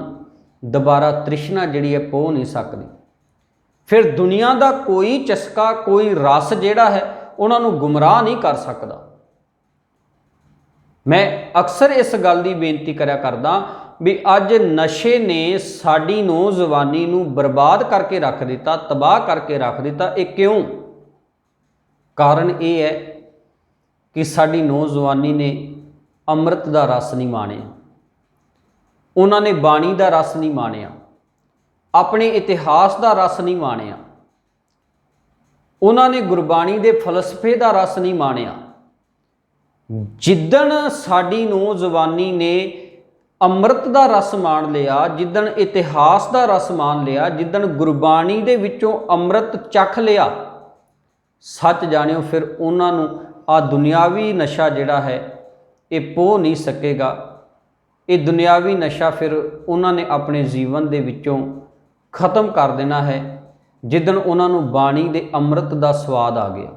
Speaker 1: ਦੁਬਾਰਾ ਤ੍ਰਿਸ਼ਨਾ ਜਿਹੜੀ ਹੈ ਪੋ ਨਹੀਂ ਸਕਦੀ। ਫਿਰ ਦੁਨੀਆ ਦਾ ਕੋਈ ਚਸਕਾ, ਕੋਈ ਰਸ ਜਿਹੜਾ ਹੈ ਉਹਨਾਂ ਨੂੰ ਗੁੰਮਰਾਹ ਨਹੀਂ ਕਰ ਸਕਦਾ। ਮੈਂ ਅਕਸਰ ਇਸ ਗੱਲ ਦੀ ਬੇਨਤੀ ਕਰਿਆ ਕਰਦਾ ਵੀ ਅੱਜ ਨਸ਼ੇ ਨੇ ਸਾਡੀ ਨੌਜਵਾਨੀ ਨੂੰ ਬਰਬਾਦ ਕਰਕੇ ਰੱਖ ਦਿੱਤਾ, ਤਬਾਹ ਕਰਕੇ ਰੱਖ ਦਿੱਤਾ। ਇਹ ਕਿਉਂ? ਕਾਰਨ ਇਹ ਹੈ ਕਿ ਸਾਡੀ ਨੌਜਵਾਨੀ ਨੇ ਅੰਮ੍ਰਿਤ ਦਾ ਰਸ ਨਹੀਂ ਮਾਣਿਆ, ਉਹਨਾਂ ਨੇ ਬਾਣੀ ਦਾ ਰਸ ਨਹੀਂ ਮਾਣਿਆ, ਆਪਣੇ ਇਤਿਹਾਸ ਦਾ ਰਸ ਨਹੀਂ ਮਾਣਿਆ, ਉਹਨਾਂ ਨੇ ਗੁਰਬਾਣੀ ਦੇ ਫਲਸਫੇ ਦਾ ਰਸ ਨਹੀਂ ਮਾਣਿਆ। ਜਿੱਦਣ ਸਾਡੀ ਨੌਜਵਾਨੀ ਨੇ ਅੰਮ੍ਰਿਤ ਦਾ ਰਸ ਮਾਣ ਲਿਆ, ਜਿੱਦਣ ਇਤਿਹਾਸ ਦਾ ਰਸ ਮਾਣ ਲਿਆ, ਜਿੱਦਣ ਗੁਰਬਾਣੀ ਦੇ ਵਿੱਚੋਂ ਅੰਮ੍ਰਿਤ ਚੱਖ ਲਿਆ, ਸੱਚ ਜਾਣਿਓ ਫਿਰ ਉਹਨਾਂ ਨੂੰ ਆ ਦੁਨਿਆਵੀ ਨਸ਼ਾ ਜਿਹੜਾ ਹੈ ਇਹ ਪੋਹ ਨਹੀਂ ਸਕੇਗਾ। ਇਹ ਦੁਨਿਆਵੀ ਨਸ਼ਾ ਫਿਰ ਉਹਨਾਂ ਨੇ ਆਪਣੇ ਜੀਵਨ ਦੇ ਵਿੱਚੋਂ ਖਤਮ ਕਰ ਦੇਣਾ ਹੈ ਜਿੱਦਣ ਉਹਨਾਂ ਨੂੰ ਬਾਣੀ ਦੇ ਅੰਮ੍ਰਿਤ ਦਾ ਸਵਾਦ ਆ ਗਿਆ।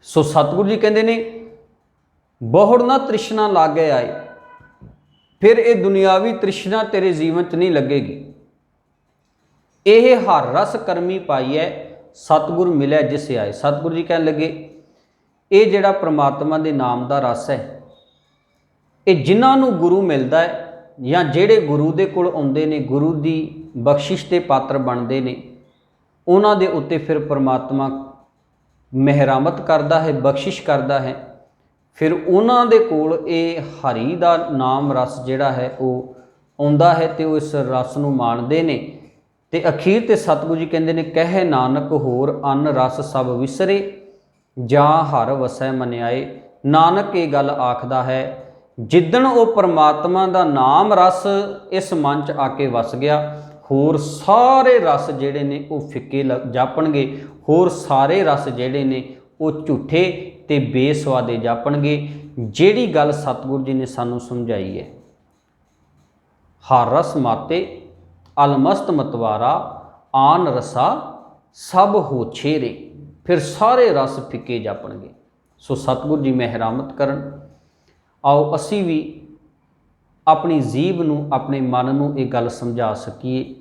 Speaker 1: ਸੋ ਸਤਿਗੁਰੂ ਜੀ ਕਹਿੰਦੇ ਨੇ ਬਹੁੜ ਨਾ ਤ੍ਰਿਸ਼ਨਾ ਲਾਗੇ ਆਏ। ਫਿਰ ਇਹ ਦੁਨਿਆਵੀ ਤ੍ਰਿਸ਼ਨਾ ਤੇਰੇ ਜੀਵਨ 'ਚ ਨਹੀਂ ਲੱਗੇਗੀ। ਇਹ ਹਰ ਰਸ ਕਰਮੀ ਪਾਈ ਹੈ, ਸਤਿਗੁਰ ਮਿਲਿਆ ਜਿਸ ਆਏ। ਸਤਿਗੁਰੂ ਜੀ ਕਹਿਣ ਲੱਗੇ ਇਹ ਜਿਹੜਾ ਪ੍ਰਮਾਤਮਾ ਦੇ ਨਾਮ ਦਾ ਰਸ ਹੈ, ਇਹ ਜਿਨ੍ਹਾਂ ਨੂੰ ਗੁਰੂ ਮਿਲਦਾ ਹੈ ਜਾਂ ਜਿਹੜੇ ਗੁਰੂ ਦੇ ਕੋਲ ਆਉਂਦੇ ਨੇ, ਗੁਰੂ ਦੀ ਬਖਸ਼ਿਸ਼ ਦੇ ਪਾਤਰ ਬਣਦੇ ਨੇ, ਉਹਨਾਂ ਦੇ ਉੱਤੇ ਫਿਰ ਪ੍ਰਮਾਤਮਾ ਮਿਹਰਮਤ ਕਰਦਾ ਹੈ, ਬਖਸ਼ਿਸ਼ ਕਰਦਾ ਹੈ। ਫਿਰ ਉਹਨਾਂ ਦੇ ਕੋਲ ਇਹ ਹਰੀ ਦਾ ਨਾਮ ਰਸ ਜਿਹੜਾ ਹੈ ਉਹ ਆਉਂਦਾ ਹੈ ਤੇ ਉਹ ਇਸ ਰਸ ਨੂੰ ਮਾਣਦੇ ਨੇ। ਤੇ ਅਖੀਰ ਤੇ ਸਤਿਗੁਰੂ ਜੀ ਕਹਿੰਦੇ ਨੇ ਕਹਿ ਨਾਨਕ ਹੋਰ ਅਨ ਰਸ ਸਭ ਵਿਸਰੇ, ਜਾਂ ਹਰ ਵਸੈ ਮਨਿਆਏ। ਨਾਨਕ ਇਹ ਗੱਲ ਆਖਦਾ ਹੈ ਜਿੱਦਣ ਉਹ ਪਰਮਾਤਮਾ ਦਾ ਨਾਮ ਰਸ ਇਸ ਮਨ 'ਚ ਆ ਕੇ ਵਸ ਗਿਆ, ਹੋਰ ਸਾਰੇ ਰਸ ਜਿਹੜੇ ਨੇ ਉਹ ਫਿੱਕੇ ਜਾਪਣਗੇ, ਹੋਰ ਸਾਰੇ ਰਸ ਜਿਹੜੇ ਨੇ ਉਹ ਝੂਠੇ ਤੇ ਬੇਸਵਾਦੇ ਜਾਪਣਗੇ। ਜਿਹੜੀ ਗੱਲ ਸਤਿਗੁਰੂ ਜੀ ਨੇ ਸਾਨੂੰ ਸਮਝਾਈ ਹੈ, ਹਰ ਰਸ ਮਾਤੇ ਅਲਮਸਤ ਮਤਵਾਰਾ ਆਨ ਰਸਾ ਸਭ ਹੋ ਛੇਰੇ, ਫਿਰ ਸਾਰੇ ਰਸ ਫਿੱਕੇ ਜਾਪਣਗੇ। ਸੋ ਸਤਿਗੁਰੂ ਜੀ ਮਿਹਰਮਤ ਕਰਨ। ਆਓ ਅਸੀਂ ਵੀ ਆਪਣੀ ਜੀਭ ਨੂੰ, ਆਪਣੇ ਮਨ ਨੂੰ ਇਹ ਗੱਲ ਸਮਝਾ ਸਕੀਏ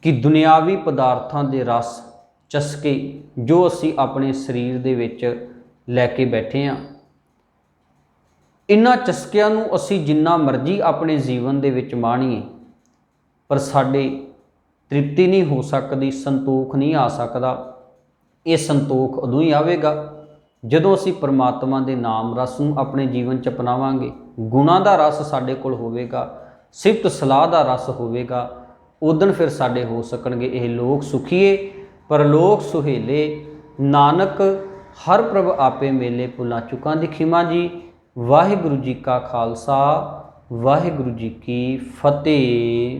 Speaker 1: ਕਿ ਦੁਨਿਆਵੀ ਪਦਾਰਥਾਂ ਦੇ ਰਸ ਚਸਕੇ ਜੋ ਅਸੀਂ ਆਪਣੇ ਸਰੀਰ ਦੇ ਵਿੱਚ ਲੈ ਕੇ ਬੈਠੇ ਹਾਂ, ਇਹਨਾਂ ਚਸਕਿਆਂ ਨੂੰ ਅਸੀਂ ਜਿੰਨਾ ਮਰਜ਼ੀ ਆਪਣੇ ਜੀਵਨ ਦੇ ਵਿੱਚ ਮਾਣੀਏ, ਪਰ ਸਾਡੇ ਤ੍ਰਿਪਤੀ ਨਹੀਂ ਹੋ ਸਕਦੀ, ਸੰਤੋਖ ਨਹੀਂ ਆ ਸਕਦਾ। ਇਹ ਸੰਤੋਖ ਉਦੋਂ ਹੀ ਆਵੇਗਾ ਜਦੋਂ ਅਸੀਂ ਪਰਮਾਤਮਾ ਦੇ ਨਾਮ ਰਸ ਨੂੰ ਆਪਣੇ ਜੀਵਨ 'ਚ ਅਪਣਾਵਾਂਗੇ, ਗੁਣਾਂ ਦਾ ਰਸ ਸਾਡੇ ਕੋਲ ਹੋਵੇਗਾ, ਸਿਫਤ ਸਲਾਹ ਦਾ ਰਸ ਹੋਵੇਗਾ। ਉਦਣ ਫਿਰ ਸਾਡੇ ਹੋ ਸਕਣਗੇ ਇਹ ਲੋਕ ਸੁਖੀਏ ਪਰਲੋਕ ਸੁਹੇਲੇ, ਨਾਨਕ ਹਰ ਪ੍ਰਭ ਆਪੇ ਮੇਲੇ। ਭੁੱਲਾਂ ਚੁੱਕਾਂ ਦੀ ਖਿਮਾ ਜੀ। ਵਾਹਿਗੁਰੂ ਜੀ ਕਾ ਖਾਲਸਾ, ਵਾਹਿਗੁਰੂ ਜੀ ਕੀ ਫਤਿਹ।